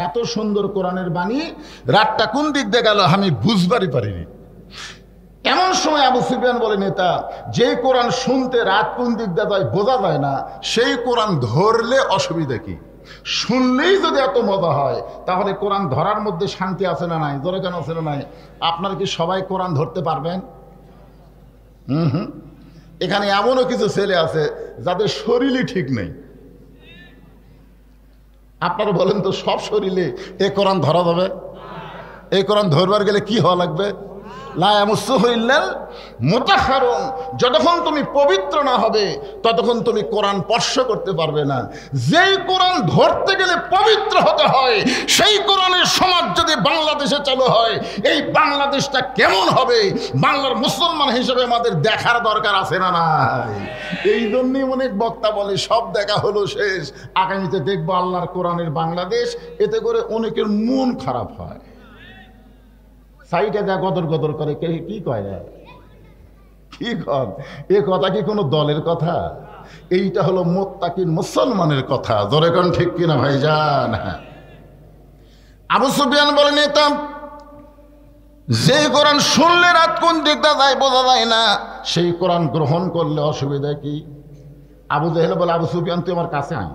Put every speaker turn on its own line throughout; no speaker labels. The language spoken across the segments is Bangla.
এত সুন্দর কোরআনের বাণী রাতটা কোন দিক দিয়ে গেল আমি বুঝবারই পারিনি। এমন সময় আবু সুফিয়ান বলে, নেতা, যে কোরআন শুনতে রাত কোন দিক দিয়ে যায় বোঝা যায় না, সেই কোরআন ধরলে অসুবিধা কি? শুনলেই যদি এত মজা হয় তাহলে কোরআন ধরার মধ্যে শান্তি আছে না নাই? ধরে কেন আছে না নাই? আপনারা কি সবাই কোরআন ধরতে পারবেন? এখানে এমনও কিছু ছেলে আছে যাদের শরীরই ঠিক নেই। আপনারা বলেন তো, সব শরীরে এ কোরআন ধরা যাবে? এই কোরআন ধরবার গেলে কি হওয়া লাগবে? যতক্ষণ তুমি পবিত্র না হবে ততক্ষণ তুমি কোরআন স্পর্শ করতে পারবে না। যেই কোরআন ধরতে গেলে পবিত্র হতে হয়, সেই কোরআনের সমাজ যদি বাংলাদেশে চালু হয়, এই বাংলাদেশটা কেমন হবে বাংলার মুসলমান হিসেবে আমাদের দেখার দরকার আছে না নাই? এই জন্যই অনেক বক্তা বলে সব দেখা হলো শেষ, আগামীতে দেখবো আল্লাহর কোরআনের বাংলাদেশ। এতে করে অনেকের মন খারাপ হয়, সাইডে যা গদর গদর করে, কি কয় না কি কন? এ কথা কি কোনো দলের কথা? এইটা হলো মুত্তাকিন মুসলমানের কথা। জোরে কোন ঠিক কিনা ভাইজান? আবু সুফিয়ান বলে, নেতা, যে কোরআন শুনলে রাত কোন দিকটা যায় বোঝা যায় না, সেই কোরআন গ্রহণ করলে অসুবিধা কি? আবু জাহেল বলে, আবু সুফিয়ান তুই আমার কাছে আয়।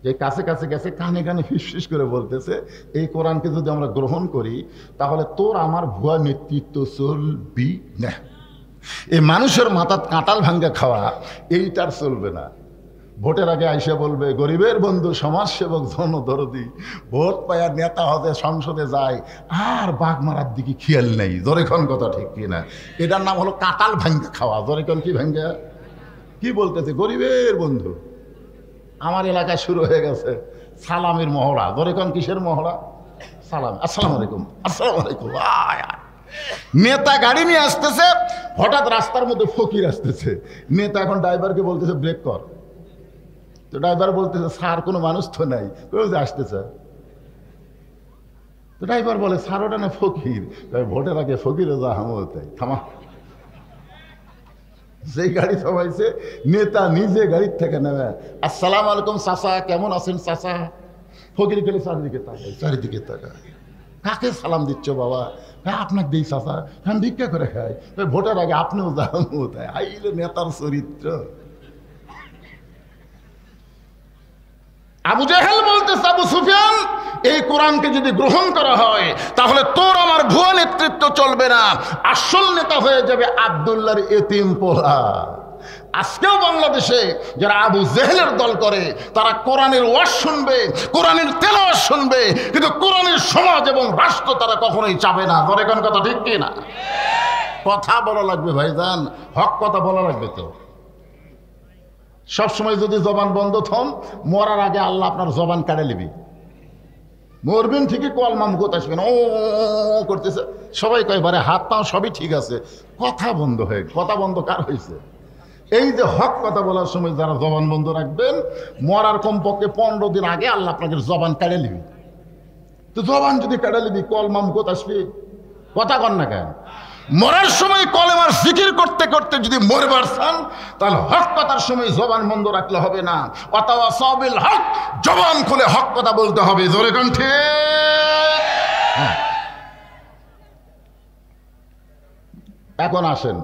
যে কাছে কাছে গেছে, কানে কানে ফিসফিস করে বলতেছে, এই কোরআনকে যদি আমরা গ্রহণ করি তাহলে তোর আমার ভুয়া নেতৃত্ব চলবি না। এই মানুষের মাথা কাঁটাল ভাঙ্গা খাওয়া এইটার চলবে না। ভোটের আগে আইসা বলবে গরিবের বন্ধু, সমাজসেবক, জনদরদি, ভোট পায়া নেতা হতে সংসদে যায় আর বাঘ মারার দিকে খেয়াল নেই। জোরেখন কথা ঠিক কিনা? এটার নাম হলো কাঁটাল ভাঙ্গা খাওয়া। জোরেখন কি ভাঙ্গা? কি বলতেছে? গরিবের বন্ধু। আমার এলাকায় শুরু হয়ে গেছে সালামের মহড়া। ধরেখন কিসের মহড়া? সালাম। আসসালামু আলাইকুম, আসসালামু আলাইকুম। নেতা গাড়ি নিয়ে আসতেছে, হঠাৎ রাস্তার মধ্যে ফকির আসতেছে। নেতা এখন ড্রাইভারকে বলতেছে ব্রেক কর। তো ড্রাইভার বলতেছে, স্যার কোনো মানুষ তো নাই, কেউ যে আসতেছে। তো ড্রাইভার বলে, স্যার ওটা না ফকির। ভোটের আগে ফকিরও যা হামতে থামা। যেই গাড়ি থামাইছে, নেতা নিজে গাড়ির থেকে নেমে, আসসালাম আলাইকুম চাচা, কেমন আছেন চাচা? ফকির গেলে চারিদিকে তাকায়, চারিদিকে তাকায়। কাকে সালাম দিচ্ছ বাবা? হ্যাঁ আপনাকে দিই চাচা, হ্যাঁ ভিক্ষা করে খাই। ভোটের আগে আপনিও যান। আইলে নেতার চরিত্র। আবু জাহেল বলতেছে, আবু সুফিয়ান, এই কোরআনকে যদি গ্রহণ করা হয় তাহলে তোর আমার ভুয়া নেতৃত্ব চলবে না, আসল নেতা হয়ে যাবে আব্দুল্লাহর এতিম পোলা। আজকেও বাংলাদেশে যারা আবু জেহেলের দল করে তারা কোরআনের ওয়াজ শুনবে, কোরআনের তেলাওয়াত শুনবে, কিন্তু কোরআনের সমাজ এবং রাষ্ট্র তারা কখনোই চাবে না। ধরে কোন কথা ঠিক কি না? কথা বলা লাগবে ভাইজান, হক কথা বলা লাগবে। তো সবসময় যদি জবান বন্ধ থন, মরার আগে আল্লাহ আপনার জবান কাটে নিবি। মরবেন ঠিকই, কলমা মুখত আসবেন, ও করতেছে, সবাই কয় বারে হাত পা সবই ঠিক আছে, কথা বন্ধ হয়ে। কথা বন্ধ কার হয়েছে? এই যে হক কথা বলার সময় যারা জবান বন্ধ রাখবেন, মরার কমপক্ষে 15 দিন আগে আল্লাহ আপনাকে জবান কাটে নিবি। তো জবান যদি কাটে নিবি, কলমা মুখত আসবে, কথা কন না কেন? মরার সময় কলেমার জিকির করতে করতে যদি মরবার চান তাহলে হক কথার সময় জবান বন্ধ রাখলে হবে না। ওয়াতাওয়াসাউ বিল হক, জবান খুলে হক কথা বলতে হবে। জোরে কণ্ঠে। এখন আসেন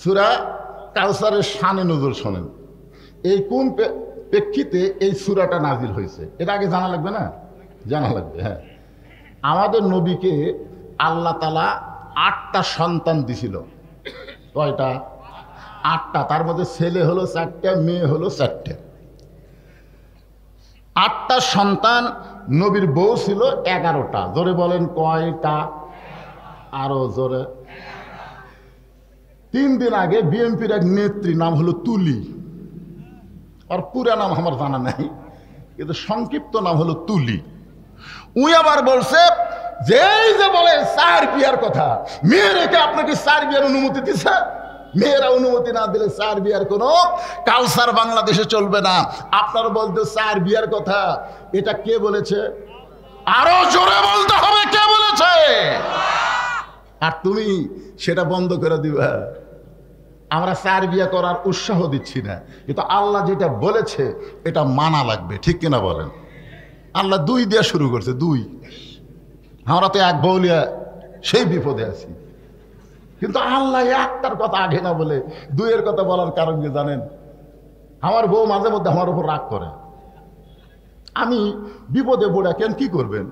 সূরা কাউসারের শানে নজুল শোনেন। এই কোন প্রেক্ষিতে এই সূরাটা নাজিল হয়েছে এটা আগে জানা লাগবে না? জানা লাগবে। হ্যাঁ, আমাদের নবীকে আল্লাহ তাআলা 8টা সন্তান দিছিল। কয়টা? 8টা। তার মধ্যে ছেলে হলো 4টে, মেয়ে হলো 4টে। 8টা সন্তান। নবীর বউ ছিল 11টা। জোরে বলেন কয়টা? আরো জোরে। 3 দিন আগে বিএনপির এক নেত্রী, নাম হলো তুলি, আর পুরা নাম আমার জানা নাই, কিন্তু সংক্ষিপ্ত নাম হলো তুলি। উই আবার বলছে যেই যে বলে 4 বিয়ার কথা, মেয়েরাকে আপনাকে 4 বিয়ার অনুমতি দিছে? মেয়েরা অনুমতি না দিলে 4 বিয়ার কোন কালচার বাংলাদেশে চলবে না। আপনারা বলতে 4 বিয়ার কথা, এটা কে বলেছে? আরো জোরে বলতে হবে, কে বলেছে? আর তুমি সেটা বন্ধ করে দিবা। আমরা 4 বিয়া করার উৎসাহ দিচ্ছি না, কিন্তু আল্লাহ যেটা বলেছে এটা মানা লাগবে। ঠিক কিনা বলেন? আল্লাহ দুই দিয়ে শুরু করছে, দুই। আমরা তো এক বউলিয়া সেই বিপদে আছি, কিন্তু আল্লাহ একটার কথা আগে না বলে দুইয়ের কথা বলার কারণ কি জানেন? আমার বউ মাঝে মধ্যে আমার উপর রাগ করে। আমি বিপদে পড়ে কেন কি করবেন,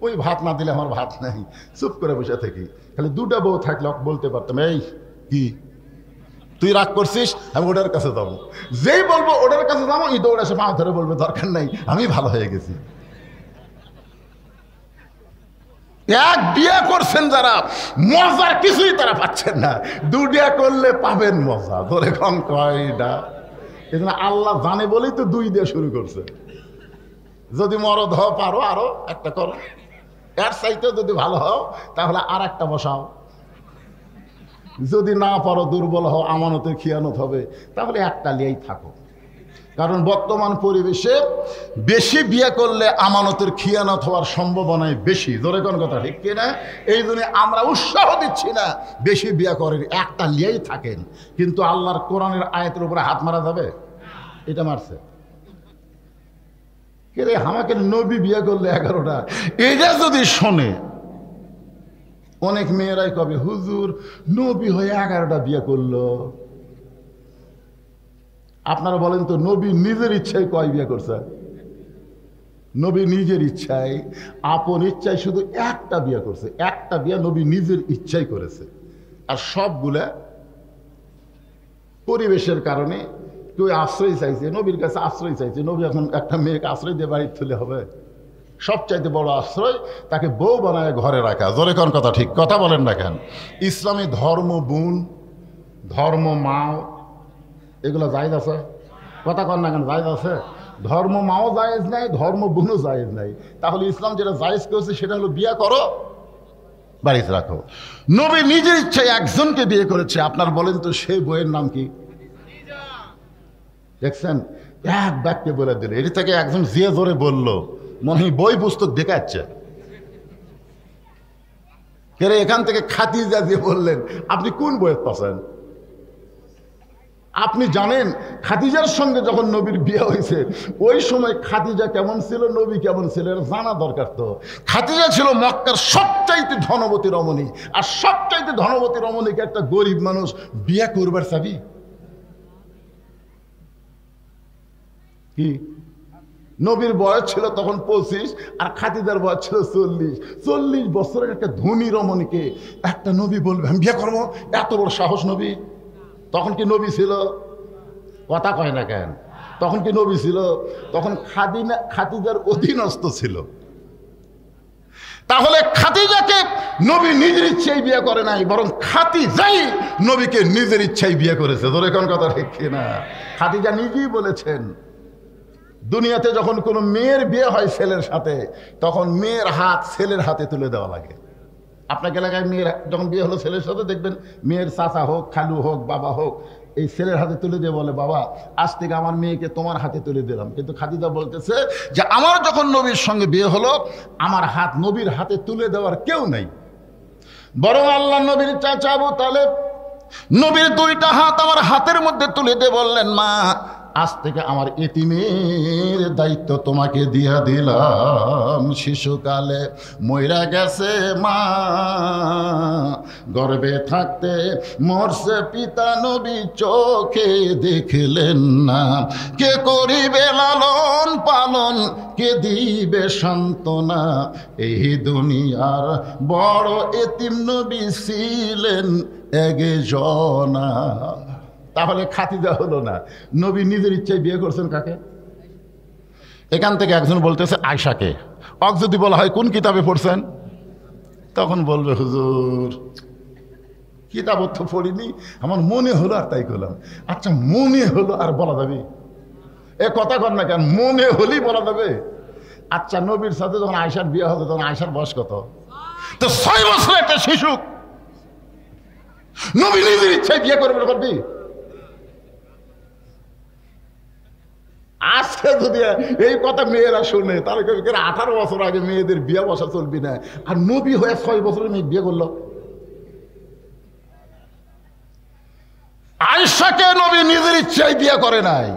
ওই ভাত না দিলে আমার ভাত নেই, চুপ করে বসে থাকি। খালি দুটা বউ থাকলে বলতে পারতাম, এই কি তুই রাগ করছিস, আমি ওটার কাছে যাবো। যেই বলবো ওটার কাছে যাবো, এই দৌড়ে এসে পা ধরে বলবে দরকার নাই, আমি ভালো হয়ে গেছি। এক বিয়ে করছেন যারা, মজার কিছুই তারা পাচ্ছেন না, দুটা করলে পাবেন মজা। ধরে কম কয়টা, এই জন্য আল্লাহ জানে বলেই তো দুই দিয়ে শুরু করছে। যদি মরদ হও পারো আরো একটা করো, এর চাইতে যদি ভালো হও তাহলে আর একটা বসাও। যদি না পারো, দুর্বল হও, আমানতের খিয়ানত হবে, তাহলে একটা নিয়েই থাকো। কারণ বর্তমান পরিবেশে বেশি বিয়ে করলে আমানতের খিয়ানত হওয়ার সম্ভাবনাই বেশি। ধরে কোন কথা ঠিক কিনা? এই জন্য আমরা উৎসাহ দিচ্ছি না বেশি বিয়ে করেন, একটা নিয়েই থাকেন। কিন্তু আল্লাহর কোরআনের আয়াতের উপরে হাত মারা যাবে? এটা মারছে কে রে? আমাকে নবী বিয়ে করলে 11টা, এটা যদি শোনে অনেক মেয়েরাই কবে, হুজুর নবী হয়ে 11টা বিয়ে করলো। আপনারা বলেন তো, নবী নিজের ইচ্ছায় কয় বিয়ে করছে? নবী নিজের ইচ্ছায়, আপন ইচ্ছায় শুধু একটা বিয়ে করছে। একটা বিয়ে নবী নিজের ইচ্ছাই করেছে, আর সবগুলা পরিবেশের কারণে। কেউ আশ্রয় চাইছে, নবীর কাছে আশ্রয় চাইছে। নবী এখন একটা মেয়েকে আশ্রয় দিয়ে বাড়ি তুলে হবে? সবচাইতে বড় আশ্রয় তাকে বউ বানায় ঘরে রাখা। জোরে কোন কথা ঠিক কথা বলেন না কেন? ইসলামী ধর্ম বোন, ধর্ম মাও, এগুলো জায়েজ আছে? কথা কন না কেন? জায়েজ আছে? ধর্ম মাও জায়েজ নাই, ধর্ম বোনও জায়েজ নাই। তাহলে ইসলাম যেটা জায়েজ করেছে সেটা হলো বিয়ে করো, বাড়িতে রাখো। নবী নিজের ইচ্ছায় একজনকে বিয়ে করেছে। আপনার বলেন তো সেই বইয়ের নাম কি? দেখছেন, এক বাক্যে বলে দিল। এটি থেকে একজন যে জোরে বললো, মনে হয় বই পুস্তক দেখাচ্ছে। কেরে এখান থেকে খাদিজা দিয়ে বললেন, আপনি কোন বইয়ের পাচ্ছেন? আপনি জানেন খাদিজার সঙ্গে যখন নবীর বিয়ে হয়েছে ওই সময় খাদিজা কেমন ছিল, নবী কেমন ছিল, এর জানা দরকার। তো খাদিজা ছিল মক্কার সবচাইতে ধনবতী রমণী, আর সবচাইতে ধনবতী রমণীকে একটা গরিব মানুষ বিয়ে করবার চাবি কি? নবীর বয়স ছিল তখন 25, আর খাদিজার বয়স ছিল 40। 40 বছরের একটা ধনী রমণীকে একটা নবী বলবে আমি বিয়ে করবো, এত বড় সাহস নবী? তখন কি নবী ছিল? কথা কয় না কেন? তখন কি নবী ছিল? তখন খাদিজার অধীনস্থ ছিল। তাহলে খাদিজাকে নবী নিজের ইচ্ছায় বিয়ে করে নাই, বরং খাদিজাই নবীকে নিজের ইচ্ছায় বিয়ে করেছে। ধরে কোন কথা ঠিক না? খাদিজা নিজেই বলেছেন, দুনিয়াতে যখন কোনো মেয়ের বিয়ে হয় ছেলের সাথে, তখন মেয়ের হাত ছেলের হাতে তুলে দেওয়া লাগে। আপনাকে এলাকায় মেয়ের যখন বিয়ে হলো ছেলের সাথে, দেখবেন মেয়ের চাচা হোক, খালু হোক, বাবা হোক, এই ছেলের হাতে তুলে দিয়ে বলে, বাবা আজ থেকে আমার মেয়েকে তোমার হাতে তুলে দিলাম। কিন্তু খাদিজা বলতেছে যে আমার যখন নবীর সঙ্গে বিয়ে হলো, আমার হাত নবীর হাতে তুলে দেওয়ার কেউ নেই, বরং আল্লাহ নবীর চাচা আবু তালেব নবীর দুইটা হাত আমার হাতের মধ্যে তুলে দিয়ে বললেন, মা আজ থেকে আমার এতিমের দায়িত্ব তোমাকে দিয়া দিলাম। শিশুকালে মইরা গেছে মা, গর্ভে থাকতে মরছে পিতা, নবী চোখে দেখলেন না। কে করিবে লালন পালন, কে দিবে সান্ত্বনা, এই দুনিয়ার বড় এতিম নবী ছিলেন একজনা। তাহলে খাদিজা হলো না, নবী নিজের ইচ্ছায় বিয়ে করছেন কাকে? এখান থেকে একজন বলতেছে আয়সাকে। অক যদি বলা হয় কোন কিতাবে পড়ছেন, তখন বলবে হুজুর কিতাব তো পড়িনি, আমার মনে হলো আর তাই করলাম। আচ্ছা মনে হলো আর বলা যাবে? এ কথা কর না কেন? মনে হলেই বলা যাবে? আচ্ছা নবীর সাথে যখন আয়সার বিয়ে হবে তখন আয়সার বয়স কত? তো 6 বছর একটা শিশু নবী নিজের ইচ্ছায় বিয়ে করবে করবি? আজকে যদি এই কথা মেয়েরা শুনে তাহলে 18 বছর আগে মেয়েদের বিয়ে বসা চলবি না, আর নবী হয়ে 6 বছরের মেয়ে বিয়ে করলো। আয়েশাকে নবী নিজের ইচ্ছায় বিয়ে করে নাই,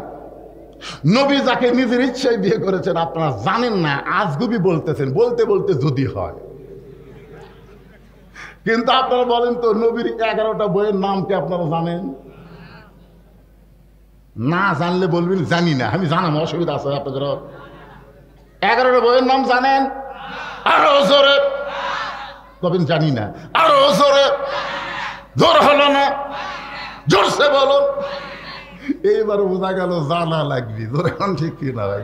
নবী যাকে নিজের ইচ্ছায় বিয়ে করেছেন আপনারা জানেন না, আজগুবি বলতেছেন, বলতে বলতে যদি হয়। কিন্তু আপনারা বলেন তো নবীর 11টা বইয়ের নাম কি আপনারা জানেন? না জানলে বলবেন জানি না, আমি জানাম, অসুবিধা আছে আপনাদের? 11টা বইয়ের নাম জানেন? আরো জোরে কবেন জানি না, আরো জোরে, জোর হলো না, জোরসে বলো। এইবার বোঝা গেল জানা লাগবে, জোরে এখন ঠিক কিনা ভাই?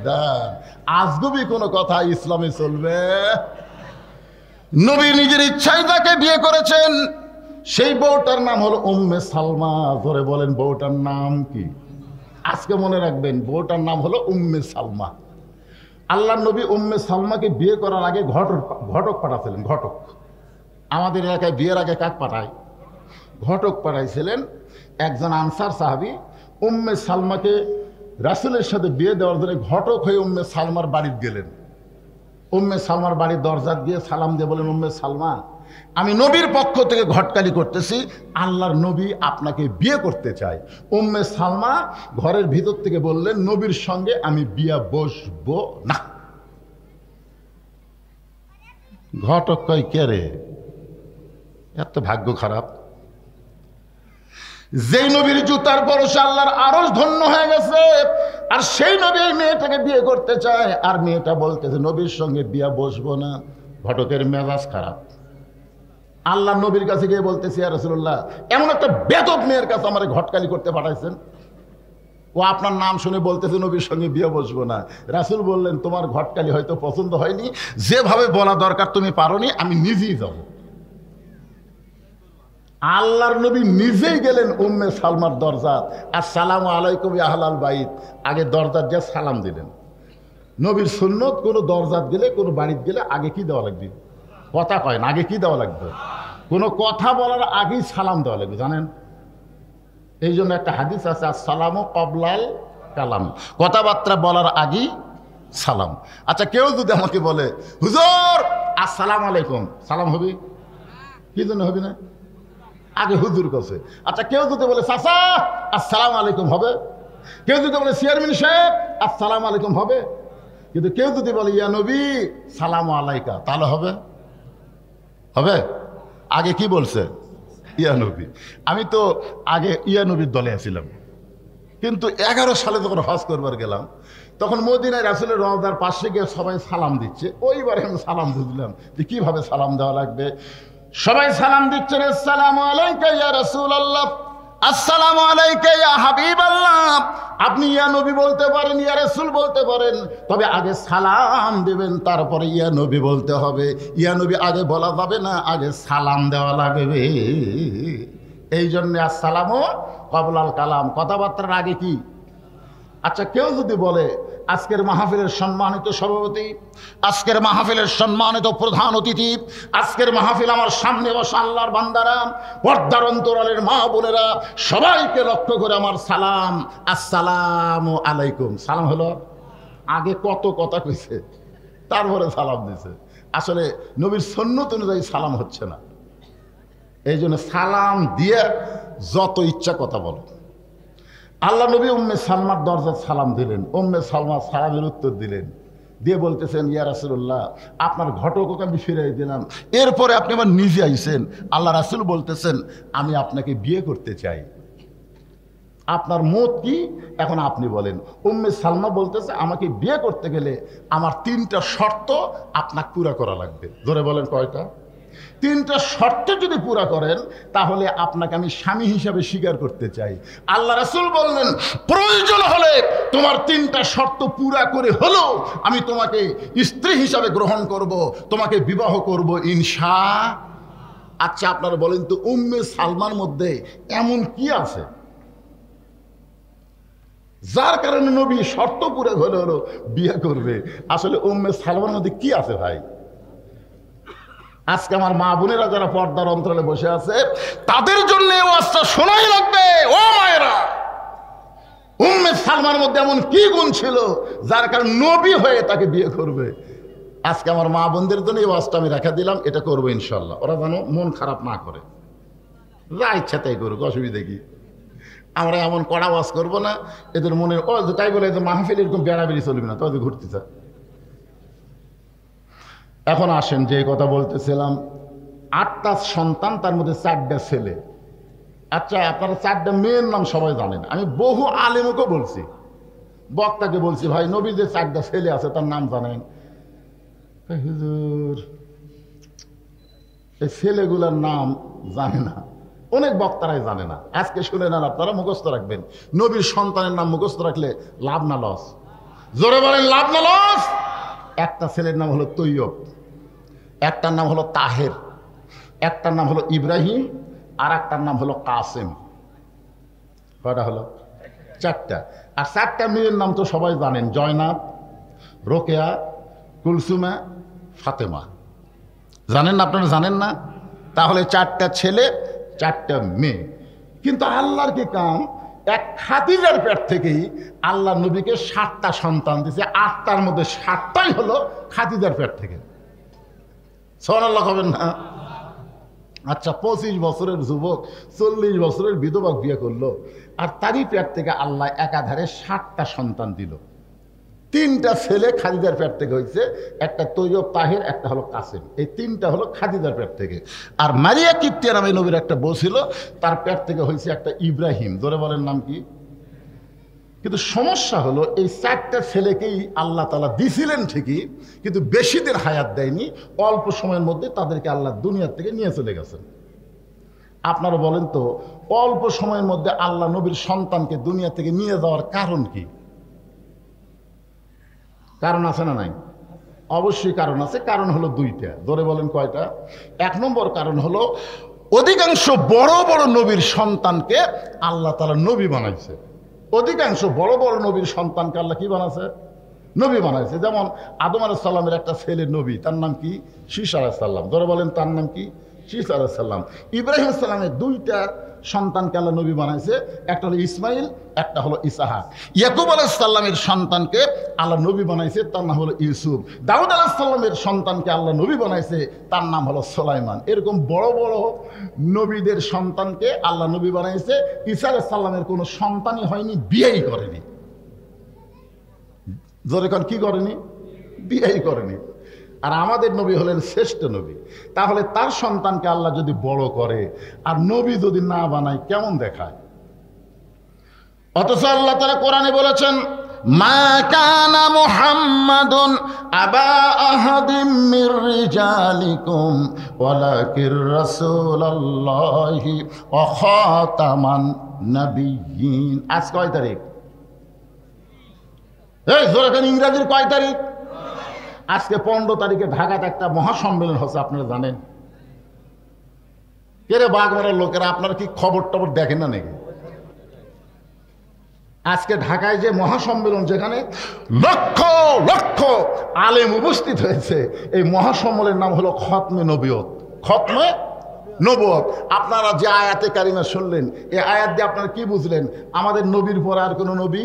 আজগুবি কোনো কথা ইসলামে চলবে? নবী নিজের ইচ্ছায় তাকে বিয়ে করেছেন, সেই বউটার নাম হলো উম্মে সালমা। জোরে বলেন বউটার নাম কি? আজকে মনে রাখবেন বউটার নাম হলো উম্মে সালমা। আল্লাহ নবী উম্মে সালমাকে বিয়ে করার আগে ঘটক পাঠাচ্ছিলেন। ঘটক আমাদের এলাকায় বিয়ের আগে কাক পাঠায়? ঘটক পাঠাইছিলেন। একজন আনসার সাহাবী উম্মে সালমাকে রাসূলের সাথে বিয়ে দেওয়ার জন্য ঘটক হয়ে উম্মে সালমার বাড়িতে গেলেন। উম্মে সালমার বাড়ির দরজা দিয়ে সালাম দিয়ে বলেন, উম্মে সালমা, আমি নবীর পক্ষ থেকে ঘটকালি করতেছি, আল্লাহর নবী আপনাকে বিয়ে করতে চায়। উম্মে সালমা ঘরের ভিতর থেকে বললেন, নবীর সঙ্গে আমি বিয়া বসবো না। ঘটক কয়, কে রে, এত ভাগ্য খারাপ। যেই নবীর জুতার পরশে আল্লাহর আরশ ধন্য হয়ে গেছে, আর সেই নবী এই মেয়েটাকে বিয়ে করতে চায়, আর মেয়েটা বলতেছে নবীর সঙ্গে বিয়া বসবো না। ঘটকের মেজাজ খারাপ। আল্লাহ নবীর কাছে গিয়ে বলতেছে, ইয়া রাসূলুল্লাহ, এমন একটা বেদব মেয়ের কাছে আমার ঘটকালি করতে পাঠাইছেন, ও আপনার নাম শুনে বলতেছে নবীর সঙ্গে বিয়ে বসবো না। রাসূল বললেন, তোমার ঘটকালি হয়তো পছন্দ হয়নি, যেভাবে বলা দরকার তুমি পারোনি, আমি নিজেই যাব। আল্লাহর নবী নিজেই গেলেন উম্মে সালমার দরজা, আসসালামু আলাইকুম ইয়া আহলাল বাইত, আগে দরজার দিয়ে সালাম দিলেন। নবীর সুন্নত, কোনো দরজাত গেলে, কোনো বাড়িতে গেলে আগে কি দেওয়া লাগবে? কথা কয় না, আগে কি দেওয়া লাগবে? কোনো কথা বলার আগেই সালাম দেওয়া লাগবে, জানেন? এই জন্য একটা হাদিস আছে, আসসালামু ক্বাবলাল কালাম, কথাবার্তা বলার আগেই সালাম। আচ্ছা, কেউ যদি আমাকে বলে, হুজুর আসসালামু আলাইকুম, সালাম হবে? কি জন্য হবে না? আগে হুজুর কাছে। আচ্ছা, কেউ যদি বলে চাচা আসসালামু আলাইকুম, হবে? কেউ যদি বলে চেয়ারম্যান সাহেব আসসালামু আলাইকুম, হবে? কিন্তু কেউ যদি বলে ইয়া নবী সালামু আলাইকা, তাহলে হবে? হবে? আগে কি বলছে? ইয়া নবী। আমি তো আগে ইয়া নবীর দলে আছিলাম, কিন্তু 11 সালে যখন হজ করবার গেলাম, তখন মদিনায় রাসূলের রওজার পাশে গিয়ে সবাই সালাম দিচ্ছে। ওইবারে আমি সালাম বুঝলাম যে কিভাবে সালাম দেওয়া লাগবে। সবাই সালাম দিচ্ছেন, আসসালামু আলাইকা ইয়া রাসূলুল্লাহ, আসসালামু আলাইকা ইয়া হাবিবাল্লাহ। আপনি ইয়া নবী বলতে পারেন, ইয়া রাসূল বলতে পারেন, তবে আগে সালাম দেবেন, তারপরে ইয়া নবী বলতে হবে। ইয়া নবী আগে বলা যাবে না, আগে সালাম দেওয়া লাগবে। এই জন্য আসসালামু ক্বাবলাল কালাম, কথাবার্তার আগে কি? আচ্ছা, কেউ যদি বলে আজকের মাহফিলের সম্মানিত সভাপতি, আজকের মাহফিলের সম্মানিত প্রধান অতিথি, আজকের মাহফিল আমার সামনে বসা আল্লাহর বান্দারা, পর্দার অন্তরালের মা বোনেরা, সবাইকে লক্ষ্য করে আমার সালাম, আসসালামু আলাইকুম। সালাম হলো? আগে কত কথা কইছে, তারপরে সালাম দিছে। আসলে নবীর সুন্নত অনুযায়ী সালাম হচ্ছে না। এই জন্য সালাম দিয়ে যত ইচ্ছা কথা বলো। আল্লাহ নবী উম্মে সালমার দরজা সালাম দিলেন। উম্মে সালমা সালামের উত্তর দিলেন, দিয়ে বলতেছেন, ইয়া রাসূলুল্লাহ, আপনার ঘটককে আমি ফিরিয়ে দিলাম, এরপরে আপনি আবার নিজে আইছেন। আল্লাহ রাসূল বলতেছেন, আমি আপনাকে বিয়ে করতে চাই, আপনার মত কি, এখন আপনি বলেন। উম্মে সালমা বলতেছে, আমাকে বিয়ে করতে গেলে আমার 3টা শর্ত আপনাকে পুরা করা লাগবে। ধরে বলেন কয়টা? 3টা শর্ত যদি পুরা করেন তাহলে আপনাকে আমি স্বামী হিসাবে স্বীকার করতে চাই। আল্লাহ রাসূল বললেন, প্রয়োজন হলে তোমার 3টা শর্ত পুরা করে হলো আমি তোমাকে স্ত্রী হিসাবে গ্রহণ করব, তোমাকে বিবাহ করব ইনশাআল্লাহ। আচ্ছা, আপনারা বলেন তো, উম্মে সালমার মধ্যে এমন কি আছে যার কারণে নবী শর্ত পুরা হলো বিয়ে করবে? আসলে উম্মে সালমার মধ্যে কি আছে ভাই? আজকে আমার মা বোনেরা যারা পর্দার অন্তরালে বসে আছে, তাদের জন্য এই ওয়াজটা শোনাই লাগবে। ও মায়েরা, উম্মে সালমার মধ্যে এমন কি গুণ ছিল যার কারণে নবী হয়ে তাকে বিয়ে করবে? আজকে আমার মা বোনদের জন্য এই ওয়াজটা আমি রেখে দিলাম, এটা করবো ইনশাল্লাহ। ওরা যেন মন খারাপ না করে, যা ইচ্ছা তাই করুক, অসুবিধা কি? আমরা এমন কড়া ওয়াজ করবো না, এদের মনে ও তাই বলে যে মাহফিল এরকম বেড়াবেড়ি চলবে না, তবে ঘুরতে চায়। এখন আসেন যে কথা বলতেছিলাম, 8টা সন্তান, তার মধ্যে 4টা ছেলে। আচ্ছা, আপনারা 4টা মেয়ের নাম সবাই জানেন। আমি বহু আলেমকে বলছি, বক্তাকে বলছি, ভাই নবীর যে 4টা ছেলে আছে তার নাম জানেন? হুজুর এই ছেলেগুলোর নাম জানে না, অনেক বক্তারাই জানে না। আজকে শুনে নেন, আপনারা মুখস্থ রাখবেন। নবীর সন্তানের নাম মুখস্থ রাখলে লাভ না লস? জোরে বলেন, লাভ না লস? একটা ছেলের নাম হলো তৈয়ব, একটার নাম হলো তাহের, একটার নাম হলো ইব্রাহিম, আর একটার নাম হলো কাসেম। কয়টা হলো? 4টা। আর 4টা মেয়ের নাম তো সবাই জানেন, জয়নাব, রোকেয়া, কুলসুমা, ফাতেমা। জানেন না? আপনারা জানেন না? তাহলে 4টা ছেলে 4টা মেয়ে। কিন্তু আল্লাহর কি কাম, এক খাদিজার পেট থেকেই আল্লাহ নবীকে 7টা সন্তান দিয়েছে। 8টার মধ্যে 7টাই হলো খাদিজার পেট থেকে। সুবহানাল্লাহ হবেন না? আচ্ছা, 25 বছরের যুবক 40 বছরের বিধবা বিয়ে করলো, আর তারই পেট থেকে আল্লাহ একাধারে 7টা সন্তান দিল। 3টা ছেলে খাদিজার পেট থেকে হয়েছে, একটা তৈয়ব, তাহের, একটা হলো কাসেম। এই 3টা হলো খাদিজার পেট থেকে। আর মারিয়া কিপ্তিয়া নামে নবীর একটা বউ ছিল, তার পেট থেকে হয়েছে একটা ইব্রাহিম। জোরে বলেন নাম কি? কিন্তু সমস্যা হলো এই 4টা ছেলেকেই আল্লাহ তাআলা দিছিলেন ঠিকই, কিন্তু বেশি দিন হায়াত দেয়নি। অল্প সময়ের মধ্যে তাদেরকে আল্লাহ দুনিয়া থেকে নিয়ে চলে গেছেন। আপনারা বলেন তো, অল্প সময়ের মধ্যে আল্লাহ নবীর সন্তানকে দুনিয়া থেকে নিয়ে যাওয়ার কারণ কি? কারণ আছে না নাই? অবশ্যই কারণ আছে। কারণ হলো 2টা। ধরে বলেন কয়টা? 1 নম্বর কারণ হলো অধিকাংশ বড় বড় নবীর সন্তানকে আল্লাহ তাআলা নবী বানাইছে। অধিকাংশ বড় বড় নবীর সন্তানকে আল্লাহ কি বানাইছে? নবী বানাইছে। যেমন আদম আলাইহিস সালামের একটা ছেলে নবী, তার নাম কি? শীস আলাইহিস সালাম। ধরে বলেন তার নাম কি? শীস আলাইহিস সালাম। ইব্রাহিম সালামের 2টা সন্তানকে আল্লাহ নবী বানাইছে, একটা হলো ইসমাইল, একটা হলো ইসাহাক। ইয়াকুব আলাইহিস সালামের সন্তানকে আল্লাহ নবী বানাইছে, তার নাম হলো ইউসুফ। দাউদ আলাইহিস সালামের সন্তানকে আল্লাহ নবী বানাইছে, তার নাম হলো সুলাইমান। এরকম বড় বড় নবীদের সন্তানকে আল্লাহ নবী বানাইছে। ঈসা আলাইহিস সালামের কোনো সন্তানই হয়নি, বিয়েই করেনি। জোরে কোন, কি করেনি? বিয়েই করেনি। আর আমাদের নবী হলেন শ্রেষ্ঠ নবী। তাহলে তার সন্তানকে আল্লাহ যদি বড় করে আর নবী যদি না বানায়, কেমন দেখায়? অথচ আল্লাহ তাআলা কোরআনে বলেছেন, মা কানা মুহাম্মাদুন আবা আহাদিম মির রিজালিকুম ওয়ালাকির রাসূলুল্লাহি ওয়া খাতামান নাবিয়্যিন। আজ কয় তারিখ? এই জোরে কোন, ইংরেজির কয় তারিখ? আজকে 15 তারিখে ঢাকাতে একটা মহাসম্মেলন হচ্ছে, আপনারা জানেন? কে রে বাগমারার লোকেরা, আপনারা কি খবর টবর দেখেন না নাকি? আজকে ঢাকায় যে মহাসম্মেলন, যেখানে লক্ষ লক্ষ আলেম উপস্থিত হয়েছে, এই মহাসম্মেলনের নাম হলো খতমে নবুয়ত। খতমে নবুয়ত। আপনারা যে আয়াতে কারিমা শুনলেন, এই আয়াত দিয়ে আপনারা কি বুঝলেন? আমাদের নবীর পর আর কোনো নবী?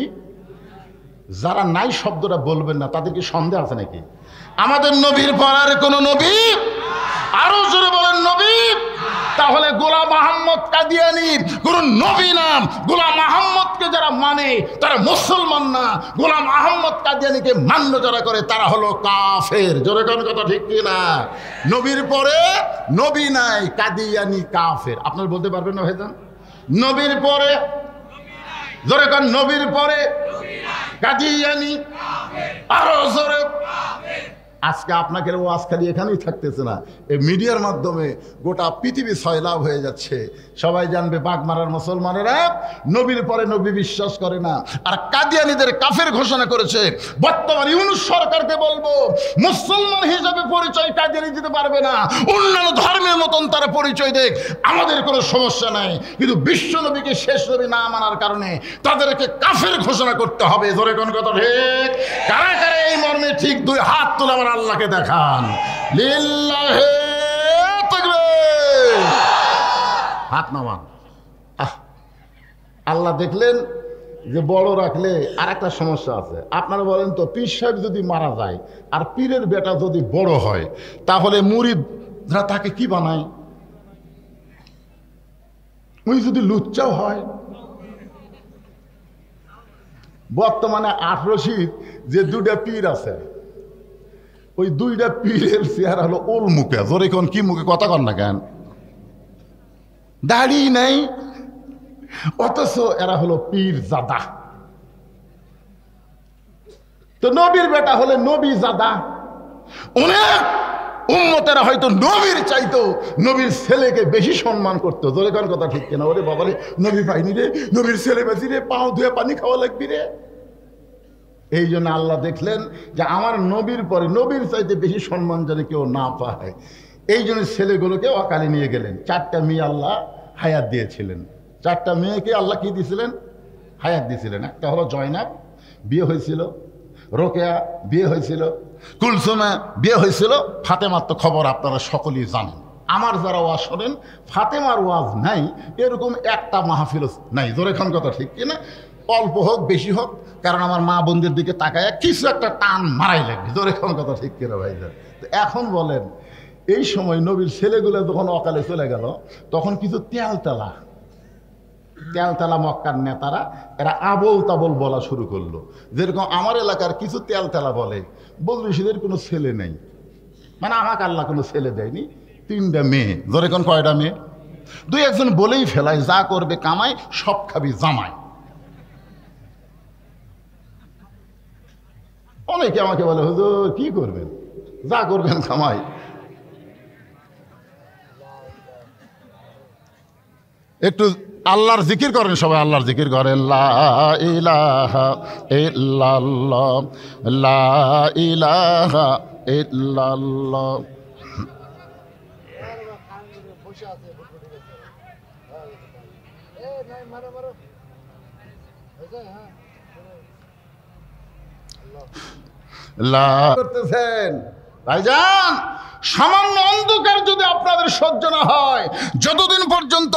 যারা নাই শব্দটা বলবেন না, তাদের কি সন্দেহ আছে নাকি? আমাদের নবীর পর আর কোনো নবী? আরো জোরে বলেন নবী। তাহলে গোলাম আহমদ কাদিয়ানীর কোন নবী নাম? গোলাম আহমদকে যারা মানে তারা মুসলমান না, গোলাম আহমদ কাদিয়ানীকে মান্য যারা করে তারা হলো কাফের। জোরে কোন কথা ঠিক কি না? নবীর পরে নবী নাই, কাদিয়ানী কাফের। আপনারা বলতে পারবেন না ভাইজান? নবীর পরে, জোরে কোন, নবীর পরে কাদিয়ানী, আরো জোরে। আজকে আপনাকে ওয়াজ খালি এখানেই থাকতেছে না, এই মিডিয়ার মাধ্যমে গোটা পৃথিবী সয়লাভ হয়ে যাচ্ছে। সবাই জানবে বাগমারার মুসলমানেরা নবীর পরে নবী বিশ্বাস করে না, আর কাদিয়ানীদের কাফের ঘোষণা করেছে। বর্তমান ইউনূস সরকারকে বলবো, মুসলমান হিসাবে পরিচয় কাদিয়ানী দিতে পারবে না, অন্যান্য ধর্মের মতন তারা পরিচয় দেখ, আমাদের কোনো সমস্যা নাই, কিন্তু বিশ্ব নবীকে শেষ নবী না মানার কারণে তাদেরকে কাফের ঘোষণা করতে হবে। ধরে কোন কথা ঠিক? কারা কারা এই মর্মে ঠিক 2 হাত তুলে আমার আল্লাহকে দেখান। লিল্লাহি তাকবীর। হাত নামান। আল্লাহ দেখলেন যে বড় রাখলে আর একটা সমস্যা আছে। আপনারা বলেন তো, পীর সাহেব যদি মারা যায় আর পীরের বেটা যদি বড় হয়, তাহলে মুরিদরা তাকে কি বানায়? ওই যদি লুচ্চাও হয়, বর্তমানে 18 শীত যে দুটা পীর আছে, ওই দুইটা পীরের চেহারা হলো ওল মুখে। জোরে কোন কি মুখে কথা কন না কেন? দাড়ি নাই, অথচ এরা হলো পীর জাদা। তো নবীর বেটা হলে নবী জাদা। অনেক উম্মতেরা হয়তো নবীর চাইতো নবীর ছেলেকে বেশি সম্মান করতো। জোরে কোন কথা ঠিক কিনা? ওরে বাবা রে, নবী পাইনি রে, নবীর ছেলে বেশি রে, পাও ধুয়ে পানি খাওয়া লাগবি রে। এই জন্য আল্লাহ দেখলেন যে আমার নবীর পরে নবীর চাইতে বেশি সম্মান যেন কেউ না পায়, এই জন্য ছেলেগুলোকে অকালে নিয়ে গেলেন। 4টা মেয়ে আল্লাহ হায়াত দিয়েছিলেন। 4টা মেয়েকে আল্লাহ কি দিয়েছিলেন? হায়াত দিয়েছিলেন। একটা হলো জয়নাব, বিয়ে হয়েছিল। রোকেয়া বিয়ে হয়েছিল। কুলসুমা বিয়ে হয়েছিল। ফাতেমার তো খবর আপনারা সকলেই জানেন। আমার যারা ওয়াজ শোনেন, ফাতেমার ওয়াজ নাই এরকম একটা মাহফিল নাই। জোরে খান কথা ঠিক কিনা? অল্প হোক বেশি হোক, কারণ আমার মা বোনদের দিকে তাকায় কিছু একটা টান মারাই লাগবে। জোরে খান কথা ঠিক কিনা ভাইজান? তো এখন বলেন, এই সময় নবীর ছেলেগুলো যখন অকালে চলে গেল, তখন কিছু তেলতেলা মক্কার নেতারা এরা আবল তাবল বলা শুরু করলো। যেরকম আমার এলাকার কিছু তেলতেলা বলে, বদরুশীদের কোনো ছেলে নেই, মানে আমাকে আল্লাহ কোনো ছেলে দেয়নি, 3টা মেয়ে। ধরে কোন কয়টা মেয়ে? 2-1জন বলেই ফেলায়, যা করবে কামাই, সব খাবি জামাই। অনেকে আমাকে বলে, হুজুর কি করবেন? যা করবেন কামাই। একটু আল্লাহর জিকির করেন সবাই, আল্লাহর জিকির করেন। লা ইলাহা ইল্লাল্লাহ, লা ইলাহা ইল্লাল্লাহ। করতেছেন ভাইজান, সামান্য অন্ধকার যদি আপনাদের সহ্য না হয়, যতদিন পর্যন্ত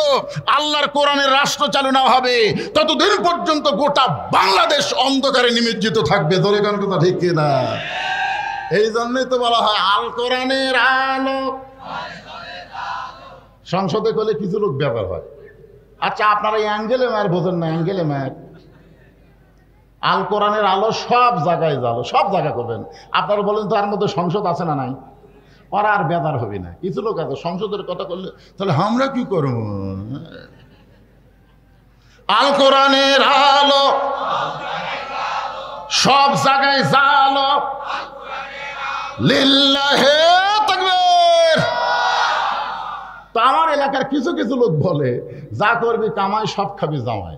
আল্লাহর কোরআনের রাষ্ট্র চালু না হবে, ততদিন পর্যন্ত গোটা বাংলাদেশ অন্ধকারে নিমজ্জিত থাকবে। ধরে কোন কথা ঠিক কিনা? এই জন্যই তো বলা হয় আল কোরআনের আলো। সংসদে গেলে কিছু লোক ব্যাপার হয়। আচ্ছা, আপনারা অ্যাঙ্গেলে মায়ের বোঝেন না? অ্যাঙ্গেলে মায়ের আল কোরআনের আলো সব জায়গায় জালো, সব জায়গা করবেন। আপনারা বলেন তো তার মধ্যে সংসদ আছে না নাই? ওরা আর বেদার হবে না। কিছু লোক আছে সংসদের কথা করলে, তাহলে আমরা কি করব? আল কোরআনের আলো সব জায়গায় জালো। লিল্লাহে তাকবীর। তো আমার এলাকার কিছু কিছু লোক বলে, যা করবি কামাই, সব খাবি জামাই।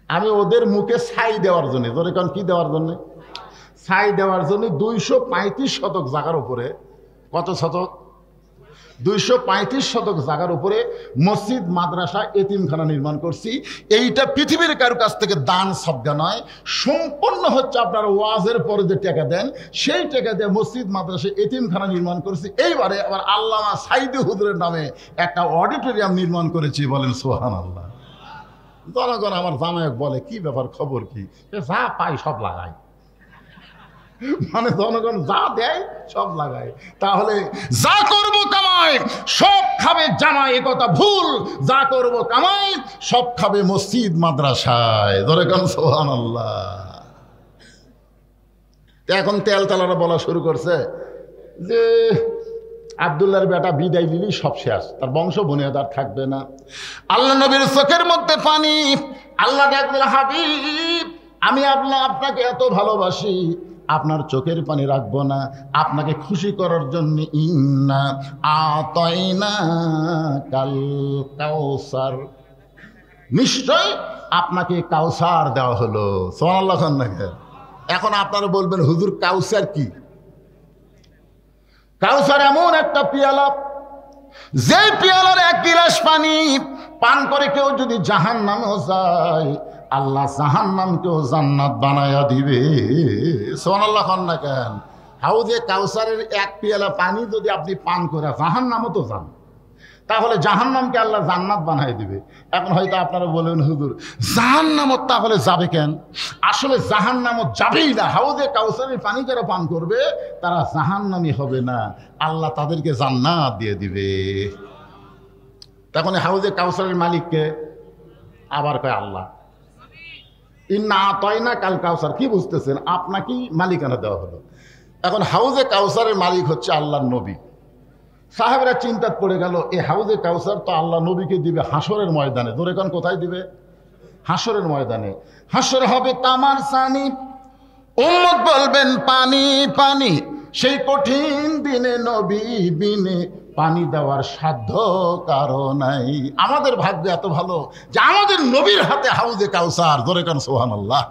আমি ওদের মুখে ছাই দেওয়ার জন্য, ধরে কারণ কি দেওয়ার জন্য? ছাই দেওয়ার জন্য 235 শতক জায়গার উপরে, কত শতক? 235 শতক জায়গার উপরে মসজিদ, মাদ্রাসা, এতিমখানা নির্মাণ করছি। এইটা পৃথিবীর কারো কাছ থেকে দান সদকা নয়, সম্পূর্ণ হচ্ছে আপনার ওয়াজের পরে যে টাকা দেন, সেই টাকা দিয়ে মসজিদ, মাদ্রাসা, এতিমখানা নির্মাণ করছি। এইবারে আবার আল্লামা সাইদি হুজুরের নামে একটা অডিটোরিয়াম নির্মাণ করেছি। বলেন সুবহানাল্লাহ। জনগণ আমার জামায়ক বলে, কি ব্যাপার, খবর কি? যা পাই সব লাগাই, মানে জনগণ যা দেয় সব লাগায়। তাহলে যা করবো কামাই, সব খাবে জামাই, এ কথা ভুল। যা করবো কামাই, সব খাবে মসজিদ, মাদ্রাসায়। ধরে কান সুবহানাল্লাহ। এখন তেলতালারা বলা শুরু করছে যে আব্দুল্লাহর বেটা বিদায় দিলেই সব শেষ, তার বংশ বুনিয়াদ থাকবে না। আল্লাহ নবীর চোখের মধ্যে পানি। আল্লাহ ডাকলেন, হাবিব, আমি আপনাকে এত ভালোবাসি, আপনার চোখের পানি রাখবো না, আপনাকে খুশি করার জন্য ইন্না আতাইনা কাল কাউসার, নিশ্চয় আপনাকে কাউসার দেওয়া হলো। সুবহানাল্লাহ। এখন আপনারা বলবেন, হুজুর কাউসার কি? কাউসার এমন একটা পিয়ালা, যে পিয়ালার 1 গিলাস পানি পান করে কেউ যদি জাহান্নামেও যায়, আল্লাহ জাহান্নামকেও জান্নাত বানায়া দিবে। সুবহানাল্লাহ না কেন? হাউজে কাউসারের 1 পিয়ালা পানি যদি আপনি পান করে জাহান্নামও তো যান, তাহলে জাহান্নামকে আল্লাহ জান্নাত বানাই দিবে। এখন হয়তো আপনারা বলেন, হুজুর জাহান্নামত তাহলে যাবে কেন? আসলে জাহান্নামত যাবেই না। হাউজে কাউসারের পানি যারা পান করবে তারা জাহান্নামী হবে না, আল্লাহ তাদেরকে জান্নাত দিয়ে দিবে। তখন হাউজে কাউসারের মালিককে আবার কয় আল্লাহ। ইন্না আতাইনা কাল কাউসার কি বুঝতেছেন? আপনাকেই মালিকানা দেওয়া হলো। এখন হাউজে কাউসারের মালিক হচ্ছে আল্লাহর নবী। সাহাবেরা চিন্তা পড়ে গেল, এই হাউজে কাউসার তো আল্লাহ নবীকে দিবে হাসরের ময়দানে। ধরে কোন কোথায় দিবে? হাসরের ময়দানে। হাসর হবে তামার সানি, উম্মত বলবেন পানি পানি। সেই কঠিন দিনে নবী বিনে পানি দেওয়ার সাধ্য কারো নাই। আমাদের ভাগ্য এত ভালো যে আমাদের নবীর হাতে হাউজে কাউসার। ধরে কান সুবহানাল্লাহ।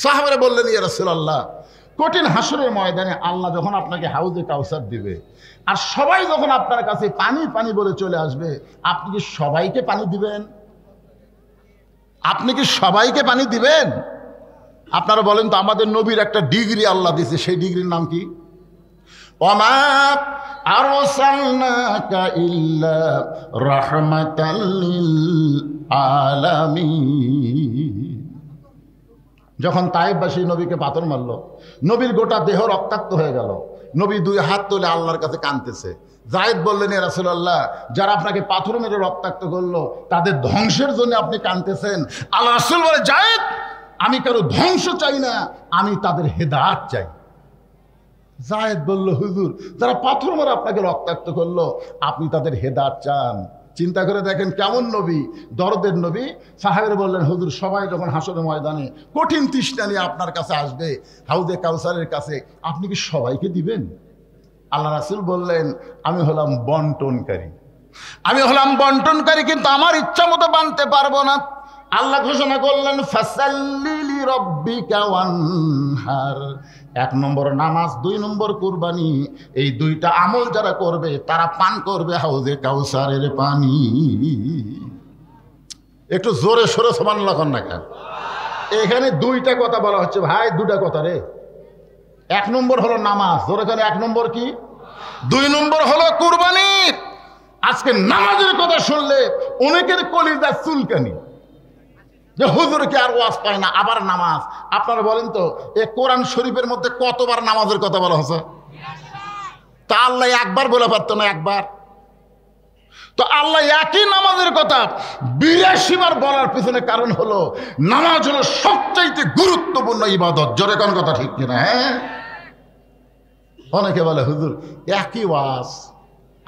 সাহাবারা বললেন, ইয়া রাসূলুল্লাহ, কঠিন হাসরের ময়দানে আল্লাহ যখন আপনাকে হাউজে কাউসার দিবে আর সবাই যখন আপনার কাছে পানি পানি বলে চলে আসবে, আপনি কি সবাইকে পানি দিবেন? আপনি কি সবাইকে পানি দিবেন? আপনারা বলেন তো, আমাদের নবীর একটা ডিগ্রি আল্লাহ দিয়েছে, সেই ডিগ্রির নাম কি? ওমা আরসালনাকা ইল্লা রাহমাতাল লিল আলামিন। যখন তায়েফবাসী নবীকে পাথর মারল, নবীর গোটা দেহ রক্তাক্ত হয়ে গেল, নবী দুই হাত তুলে আল্লাহর কাছে কাঁদতেছে। যায়েদ বললেন, ইয়া রাসূলুল্লাহ, যারা আপনাকে পাথর মেরে রক্তাক্ত করলো তাদের ধ্বংসের জন্য আপনি কাঁদতেছেন। আল্লাহ রাসূল বলে, যায়েদ, আমি কারো ধ্বংস চাই না, আমি তাদের হেদায়েত চাই। যায়েদ বলল, হুজুর, যারা পাথর মারা আপনাকে রক্তাক্ত করলো, আপনি তাদের হেদায়েত চান। চিন্তা করে দেখেন কেমন নবী, দরদের নবী। সাহাবেরা বললেন, হুজুর, সবাই যখন হাসরের ময়দানে কঠিন তৃষ্ণা নিয়ে আপনার কাছে আসবে হাউজে কাউসারের কাছে, আপনি কি সবাইকে দিবেন? আল্লাহ রাসূল বললেন, আমি হলাম বন্টনকারী, আমি হলাম বন্টনকারী, কিন্তু আমার ইচ্ছা মতো বানতে পারবো না। আল্লাহ ঘোষণা করলেন, ফাসাল্লি লিরাব্বিকা ওয়ানহার। 1 নম্বর নামাজ, 2 নম্বর কুরবানি, এই 2টা আমল যারা করবে তারা পান করবে হাউজে কাউসারের পানি। একটু জোরে সোরে সুবহানাল্লাহ কর না কেন? এখানে 2টা কথা বলা হচ্ছে ভাই, 2টা কথা রে। 1 নম্বর হলো নামাজ, জোরে কেন? 1 নম্বর কি? 2 নম্বর হলো কুরবানি। আজকে নামাজের কথা শুনলে অনেকের কলিজা চুলকানি, যে হুজুর কি আর ওয়াজ পায় না, আবার নামাজ। আপনারা বলেন তো, এ কোরআন শরীফের মধ্যে কতবার নামাজের কথা বলা হয়েছে? তা আল্লাহ একবার বলে পারতো না? একবার। তো আল্লাহ একই নামাজের কথা 82 বার বলার পিছনে কারণ হলো, নামাজ হলো সবচাইতে গুরুত্বপূর্ণ ইবাদত। জোরে কোন কথা ঠিক কিনা? হ্যাঁ। অনেকে বলে, হুজুর একই ওয়াজ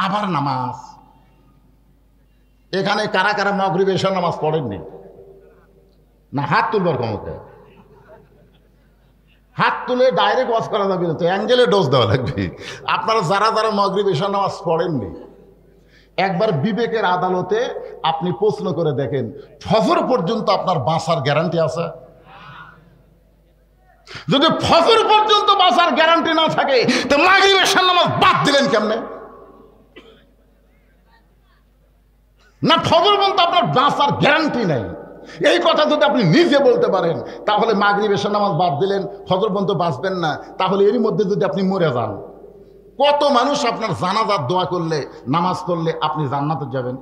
আবার নামাজ। এখানে কারা কারা মাগরিব এশার নামাজ পড়েননি? না, হাত তুলবার ক্ষমতা। হাত তুলে ডাইরেক্ট ওয়াজ করা যাবে না, তো অ্যাঙ্গেলে ডোজ দেওয়া লাগবে। আপনারা যারা যারা মাগরিব এশার নামাজ পড়েননি, একবার বিবেকের আদালতে আপনি প্রশ্ন করে দেখেন, ফজর পর্যন্ত আপনার বাঁচার গ্যারান্টি আছে? যদি ফজর পর্যন্ত বাঁচার গ্যারান্টি না থাকে, তো মাগরিব এশার নামাজ বাদ দিলেন কেমনে? না, ফজর পর্যন্ত আপনার বাঁচার গ্যারান্টি নাই, এই কথা যদি আপনি নিজে বলতে পারেন, তাহলে মাগরিব এশার নামাজ বাদ দিলেন, ফজর পর্যন্ত বাঁচবেন না। তাহলে এরই মধ্যে যদি আপনি মরে যান, কত মানুষ আপনার জানাজার দোয়া করলে, নামাজ পড়লে আপনি জান্নাতে যাবেন?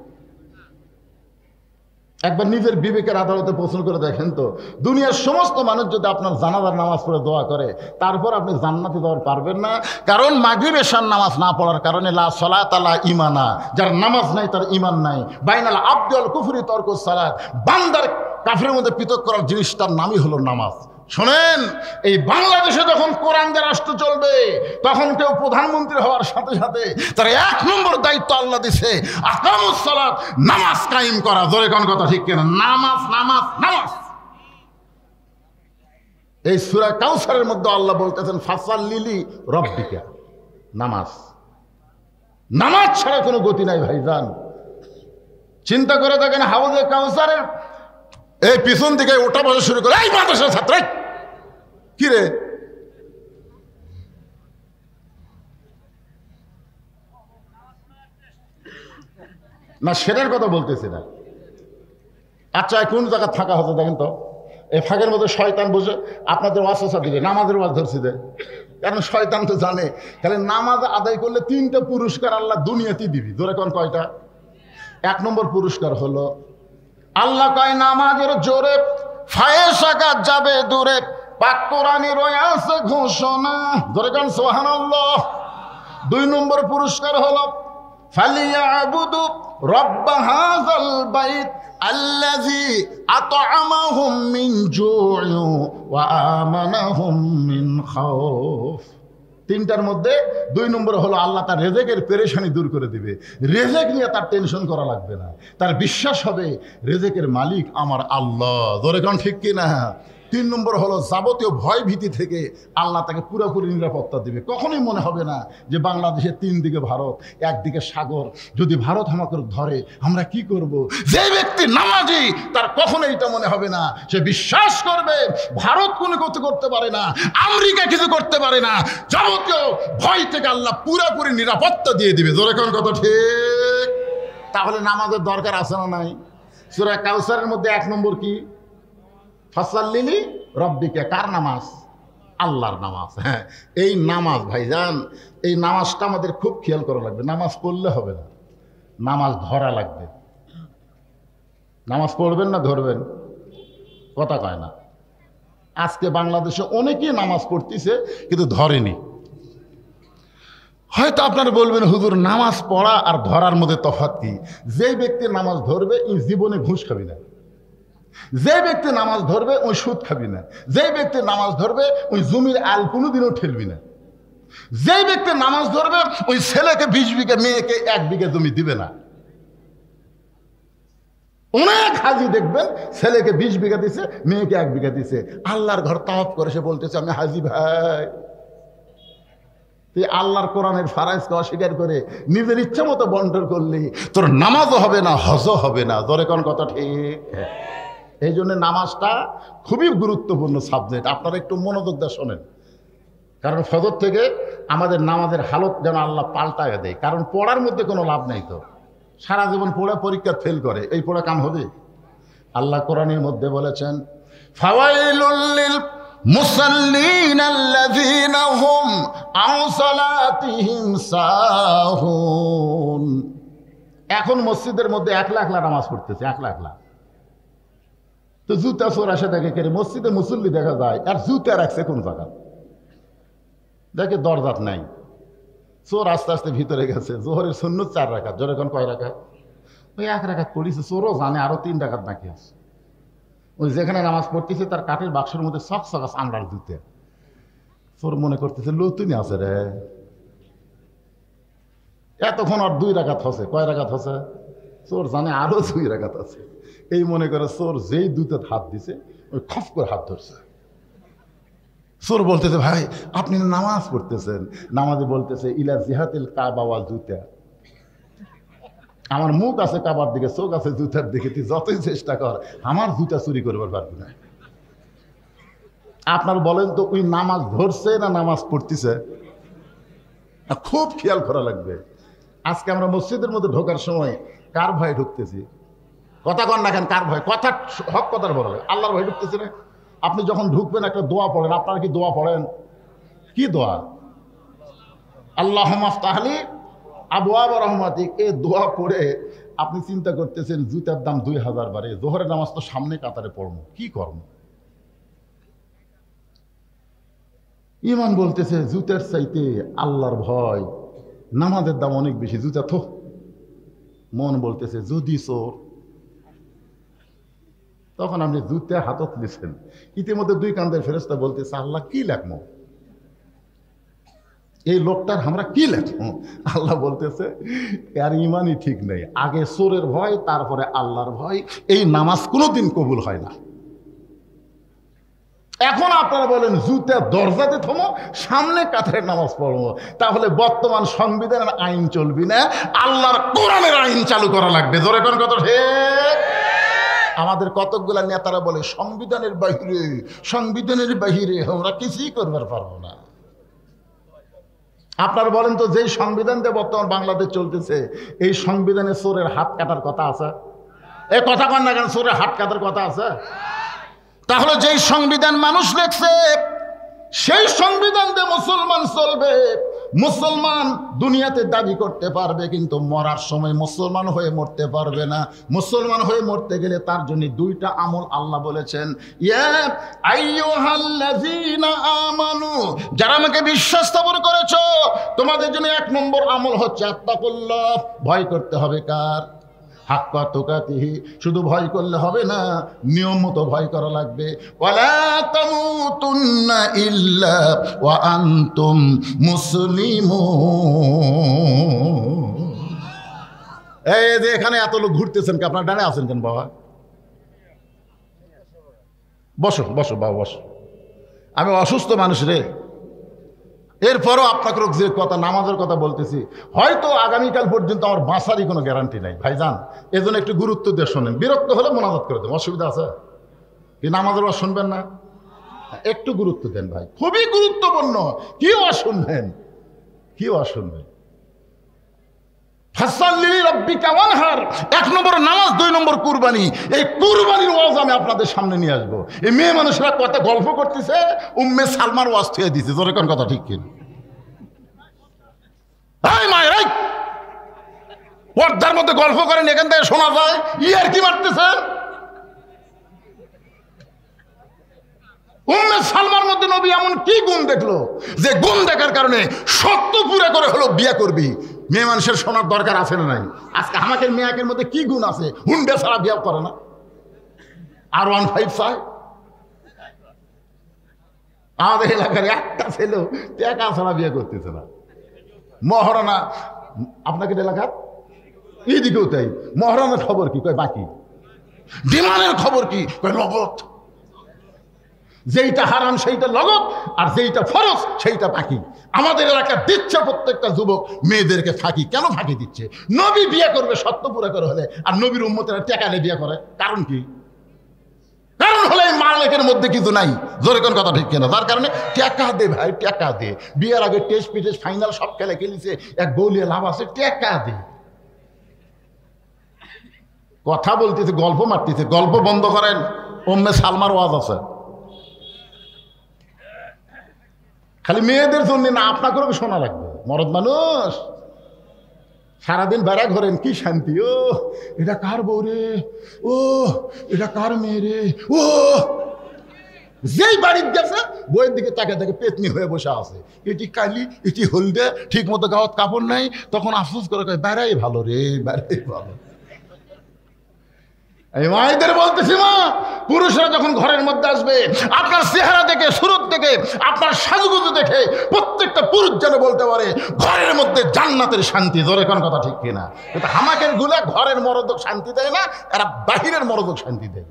একবার নিজের বিবেকের আদালতে প্রশ্ন করে দেখেন তো, দুনিয়ার সমস্ত মানুষ যদি আপনার জানাজার নামাজ পড়ে দোয়া করে, তারপর আপনি জান্নাতে যাওয়ার পারবেন না। কারণ মাগরিব এশার নামাজ না পড়ার কারণে লা সালাতা লা ঈমানা, যার নামাজ নাই তার ঈমান নাই। বাইনাল আবদি ওয়াল কুফরি তারকুস সালাত, বান্দার কাফেরের মধ্যে পৃথক করার জিনিসটার নামই হলো নামাজ। শোনেন, এই বাংলাদেশে যখন কোরআন দিয়ে রাষ্ট্র চলবে, তখন কেউ প্রধানমন্ত্রী হওয়ার সাথে সাথে তার 1 নম্বর দায়িত্ব আল্লাহ দিছে আকামুস সালাত, নামাজ কায়েম করা। জোরে কোন কথা ঠিক কিনা? নামাজ নামাজ নামাজ। এই সূরা কাউসারের মধ্যে আল্লাহ বলতেছেন, ফাসাল্লি লিরাব্বিকা, নামাজ। নামাজ ছাড়া কোনো গতি নাই ভাইজান। চিন্তা করে দেখেন, হাউজে কাউসারের এই পিছন দিকে ওটা বসে শুরু করে, এই মাদ্রাসার ছাত্র কি রে, না সেটার কথা বলতেছি না। আচ্ছা, কোন জায়গা থাকা হতো দেখেন তো, এই ফাঁকের মধ্যে শয়তান বসে আপনাদের ওয়াসওয়াসা দিবে, নামাজের ওয়াজ ধরছি দে। কারণ শয়তান তো জানে, তাহলে নামাজ আদায় করলে 3টা পুরস্কার আল্লাহ দুনিয়াতেই দিবি। ধরে কোন কয়টা? 1 নম্বর পুরস্কার হলো, আল্লাহ কয় নামাজের জোরে ফায়েসাকাত যাবে দূরে, পাক কোরআনে রয়েছে ঘোষণা। ধরে কোন সুবহানাল্লাহ। 2 নম্বর পুরস্কার হলো, ফালিয়াবুদু রব্বা হাযাল বাইত, আল্লাযী আত'আমাহুম মিন জু'ইন ওয়া আমানাহুম মিন খাউফ। তিনটার মধ্যে 2 নম্বর হলো আল্লাহ তার রেজেকের পেরেশানি দূর করে দিবে। রেজেক নিয়ে তার টেনশন করা লাগবে না, তার বিশ্বাস হবে রেজেকের মালিক আমার আল্লাহ। ধরে কোন ঠিক কি না? 3 নম্বর হলো যাবতীয় ভয় ভীতি থেকে আল্লাহ তাকে পুরোপুরি নিরাপত্তা দিবে। কখনোই মনে হবে না যে বাংলাদেশের 3 দিকে ভারত, একদিকে সাগর, যদি ভারত আমাকে ধরে আমরা কি করব। যে ব্যক্তি নামাজি তার কখনোই এটা মনে হবে না। সে বিশ্বাস করবে ভারত কোনো কিছু করতে পারে না, আমেরিকা কিছু করতে পারে না, যাবতীয় ভয় থেকে আল্লাহ পুরোপুরি নিরাপত্তা দিয়ে দিবে। জোরে কোন কথা ঠিক? তাহলে নামাজের দরকার আছে না নাই? সূরা কাউসারের মধ্যে 1 নম্বর কি? ফাসাল্লিলি রব্বিকা। কার নামাজ? আল্লাহর নামাজ। হ্যাঁ, এই নামাজ ভাইজান, এই নামাজটা আমাদের খুব খেয়াল করা লাগবে। নামাজ পড়লে হবে না, নামাজ ধরা লাগবে। নামাজ পড়বেন না ধরবেন? কথা কয় না। আজকে বাংলাদেশে অনেকেই নামাজ পড়তেছে কিন্তু ধরেনি। হয়তো আপনারা বলবেন হুজুর নামাজ পড়া আর ধরার মধ্যে তফাৎ কি? যে ব্যক্তি নামাজ ধরবে এই জীবনে ঘুষ খাবি না, যে ব্যক্তি নামাজ ধরবে ওই সুদ খাবি না, যে ব্যক্তি নামাজ ধরবে ওই জমির আল কোনোদিনও ঠেলবি না, যে ব্যক্তি নামাজ ধরবে ওই ছেলেকে 20 বিঘা মেয়েকে 1 বিঘা জমি দিবে না। অনেক হাজি দেখবেন ছেলেকে 20 বিঘা দিছে, মেয়েকে 1 বিঘা দিছে। আল্লাহর ঘর তাওয়াফ করে সে বলতেছে আমি হাজি ভাই। তুই আল্লাহর কোরআনের ফারাইজকে অস্বীকার করে নিজের ইচ্ছা মতো বন্টন করলি, তোর নামাজও হবে না, হজও হবে না। ধরে কোন কথা ঠিক? এই জন্য নামাজটা খুবই গুরুত্বপূর্ণ সাবজেক্ট। আপনারা একটু মনোযোগ দিয়ে শোনেন, কারণ ফজর থেকে আমাদের নামাজের হালত যেন আল্লাহ পাল্টায় দেয়। কারণ পড়ার মধ্যে কোনো লাভ নেই। তো সারা জীবন পড়ে পরীক্ষা ফেল করে, এই পড়া কাম হবে? আল্লাহ কোরআনের মধ্যে বলেছেন ফাওয়াইলুল লিল মুসাল্লিন আল্লাযীনা হুম আন সালাতিহিম সাহুন। এখন মসজিদের মধ্যে 1 লাখ নামাজ পড়তেছে, 1 লাখ। তো জুতা চোর আসে দেখে কেড়ে মসজিদে মুসল্লি দেখা যায়, আর জুতা রাখছে কোন জায়গা দেখে দরজাত নাই। চোর আস্তে আস্তে ভিতরে গেছে। জোহরের সুন্নত 4 রাকাত। জোরে কোন কয় রাকাত? ওই 1 রাকাত পড়িছে। চোরও জানে আরো 3 রাকাত বাকি আছে। ওই যেখানে নামাজ পড়তেছে তার কাঠের বাক্সের মধ্যে চক চামড়ার জুতে। চোর মনে করতেছে লতুনি আছে রে। এতক্ষণ আর 2 রাকাত হচ্ছে। কয় রাকাত হচ্ছে? চোর জানে আরো 2 রাকাত আছে। এই মনে করে চোর যেই দুইটাত হাত দিছে ওই খপ করে হাত ধরছে। চোর বলতেছে ভাই আপনি নামাজ পড়তেছেন। নামাজে বলতেছে ইলা জিহাতিল কাবা ওয়াল জুতা। আমার মুখ আছে কাবার দিকে, চোখ আছে জুতার দিকে, তুই যতই চেষ্টা কর আমার জুতা চুরি করবার পারবি না। আপনার বলেন তো ওই নামাজ ধরছে না নামাজ পড়তেছে? খুব খেয়াল করা লাগবে। আজকে আমরা মসজিদের মধ্যে ঢোকার সময় কার ভয়ে ঢুকতেছি? কথা কন না কেন? কার ভয়? কথা হক কথার বড় আল্লাহর ভয় ঢুকতেছে না? আপনি যখন ঢুকবেন একটা দোয়া পড়েন। আপনারা কি দোয়া পড়েন? কি দোয়া? আল্লাহুম্মা আফতাহলি আবওয়াব রহমাতিক। এই দোয়া পড়ে আপনি চিন্তা করতেছেন জুতার দাম 2000 বাড়ে, জোহরের নামাজ তো সামনে কাতারে পড়বো, কি করবো? ইমান বলতেছে জুতার চাইতে আল্লাহর ভয়, নামাজের দাম অনেক বেশি, জুতা থো। মন বলতেছে যদি চোর। তখন আপনি জুতে হাতত নিছেন। ইতিমধ্যে 2 কান্দের ফেরেশতা বলতেছে আল্লাহ কি লেখবো, এই লোকটার আমরা কি লেখবো? আল্লাহ বলতেছে আর ইমানই ঠিক নেই। আগে চোরের ভয়, তারপরে আল্লাহর ভয়। এই নামাজ কোনোদিন কবুল হয় না। এখন আপনারা বলেন জুতে দরজাতে থমো, সামনে কাতারের নামাজ পড়বো। তাহলে বর্তমান সংবিধানের আইন চলবি না, আল্লাহর কোরআনের আইন চালু করা লাগবে। জোরে কোন কথা ঠিক? আমাদের কতকগুলা নেতারা বলে সংবিধানের বাহিরে, সংবিধানের বাহিরে আমরা কিছুই করবার পারবো না। আপনারা বলেন তো যেই সংবিধান দিয়ে বর্তমান বাংলাদেশ চলতেছে, এই সংবিধানে চোরের হাত কাটার কথা আছে? এই কথা কন না কেন? চোরের হাত কাটার কথা আছে? তাহলে যেই সংবিধান মানুষ লেখছে সেই সংবিধান দিয়ে মুসলমান চলবে, মুসলমান দুনিয়াতে দাবি করতে পারবে, কিন্তু মরার সময় মুসলমান হয়ে মরতে পারবে না। মুসলমান হয়ে মরতে গেলে তার জন্য 2টা আমল আল্লাহ বলেছেন, ইয়া আইয়ুহাল্লাযীনা আমানু, যারা আমাকে বিশ্বাস স্থাপন করেছো, তোমাদের জন্য 1 নম্বর আমল হচ্ছে আত্তাকুল্লাহ, ভয় করতে হবে কার? হাক্কা তুকাতিহি, শুধু ভয় করলে হবে না, নিয়ম মতো ভয় করা লাগবে। ওয়ালা তামুতুন্না ইল্লা ওয়া আনতুম মুসলিমুন। এই যে এখানে এত লোক ঘুরতেছেন, কি আপনার ডানে আছেন কেন বাবা? বসো বসো বাবা বসো। আমি অসুস্থ মানুষ রে, এরপরও আপনাকে যে কথা নামাজের কথা বলতেছি, হয়তো আগামীকাল পর্যন্ত আমার বাঁচারই কোনো গ্যারান্টি নাই ভাইজান। এজন্য একটু গুরুত্ব দিয়ে শোনেন, বিরক্ত হলে মোনাজাত করে দেন, অসুবিধা আছে কি? নামাজের ওয়াজ শুনবেন না? একটু গুরুত্ব দেন ভাই, খুবই গুরুত্বপূর্ণ। কি ওয়াজ শুনবেন? কি ওয়াজ শুনবেন? ফাসাল্লি লিরাব্বিকা ওয়ানহার, 1 নম্বর নামাজ, 2 নম্বর কুরবানি। এই কুরবানির ওয়াজ আমি আপনাদের সামনে নিয়ে আসবো। এই মেয়ে মানুষরা কথা গল্প করতেছে, উম্মে সালমার ওয়াজ থুয়ে দিছে, জোরে কোন কথা ঠিক কিনা? এই মায়ের এই পর্দার মধ্যে গল্প করেন, এখান থেকে শোনা যায় ইয়ার কি মারতেছেন। উম্মে সালমার মধ্যে নবী এমন কি গুণ দেখলো যে গুণ দেখার কারণে সত্য পুরা করে হলো বিয়ে করবি। মেয়ে মানুষের শোনার দরকার আছে না নাই? আজকে আমাকে মেয়েকের মধ্যে কি গুণ আছে, হুন্ডে ছাড়া বিয়ে করে না? আর 155 আমাদের এলাকার একটা ছেলেও টাকা ছাড়া বিয়ে করতেছে না। মহারণা আপনাকে এলাকার এইদিকেও তাই। মহারণার খবর কি কয় বাকি, ডিমান্ডের খবর কি কয় নগদ। যেইটা হারাম সেইটা নগদ, আর যেইটা ফরজ সেইটা ফাঁকি। আমাদের এলাকা দিচ্ছে প্রত্যেকটা যুবক মেয়েদেরকে ফাঁকি। কেন ফাঁকি দিচ্ছে? নবী বিয়ে করবে সত্য পুরা করে হলে, আর নবীর উম্মতেরা টাকা নিয়ে বিয়ে করে। কারণ কি? কারণ হলে মালিকের মধ্যে কিছু নাই, জোরে কোন কথা ঠিক কিনা? যার কারণে টাকা দে ভাই, টাকা দে। বিয়ের আগে টেস্ট পিটেস ফাইনাল সব খেলে খেলিছে, এক বউলিয়ে লাভ আছে, টাকা দে। কথা বলতেছে, গল্প মারতেছে, গল্প বন্ধ করেন। উম্মে সালমার ওয়াজ আছে, খালি মেয়েদের জন্য না, আপনাকেও শোনা লাগবে। মরদ মানুষ সারাদিন বেড়া ঘরেন, কি শান্তি। ও এটা কার বউ রে, ও এটা কার মেয়ে রে, ও যেই বাড়ির গেছে বইয়ের দিকে তাকে তাকে পেতনি হয়ে বসে আছে। এটি কালি, এটি হলদে, ঠিক মতো গাওয়াত কাপড় নাই, তখন আফসোস করে কয় বেড়াই ভালো রে, বেড়াই ভালো। এই মায়েদের বলতেছি, মা, পুরুষরা যখন ঘরের মধ্যে আসবে, আপনার চেহারা দেখে, সুরত দেখে, আপনার সাজগুজু দেখে প্রত্যেকটা পুরুষ যেন বলতে পারে ঘরের মধ্যে জান্নাতের শান্তি। জোরে কোন কথা ঠিক কিনা? কিন্তু হামাকের গুলা ঘরের মরদক শান্তি দেয় না, এরা বাহিরের মরদক শান্তি দেয়।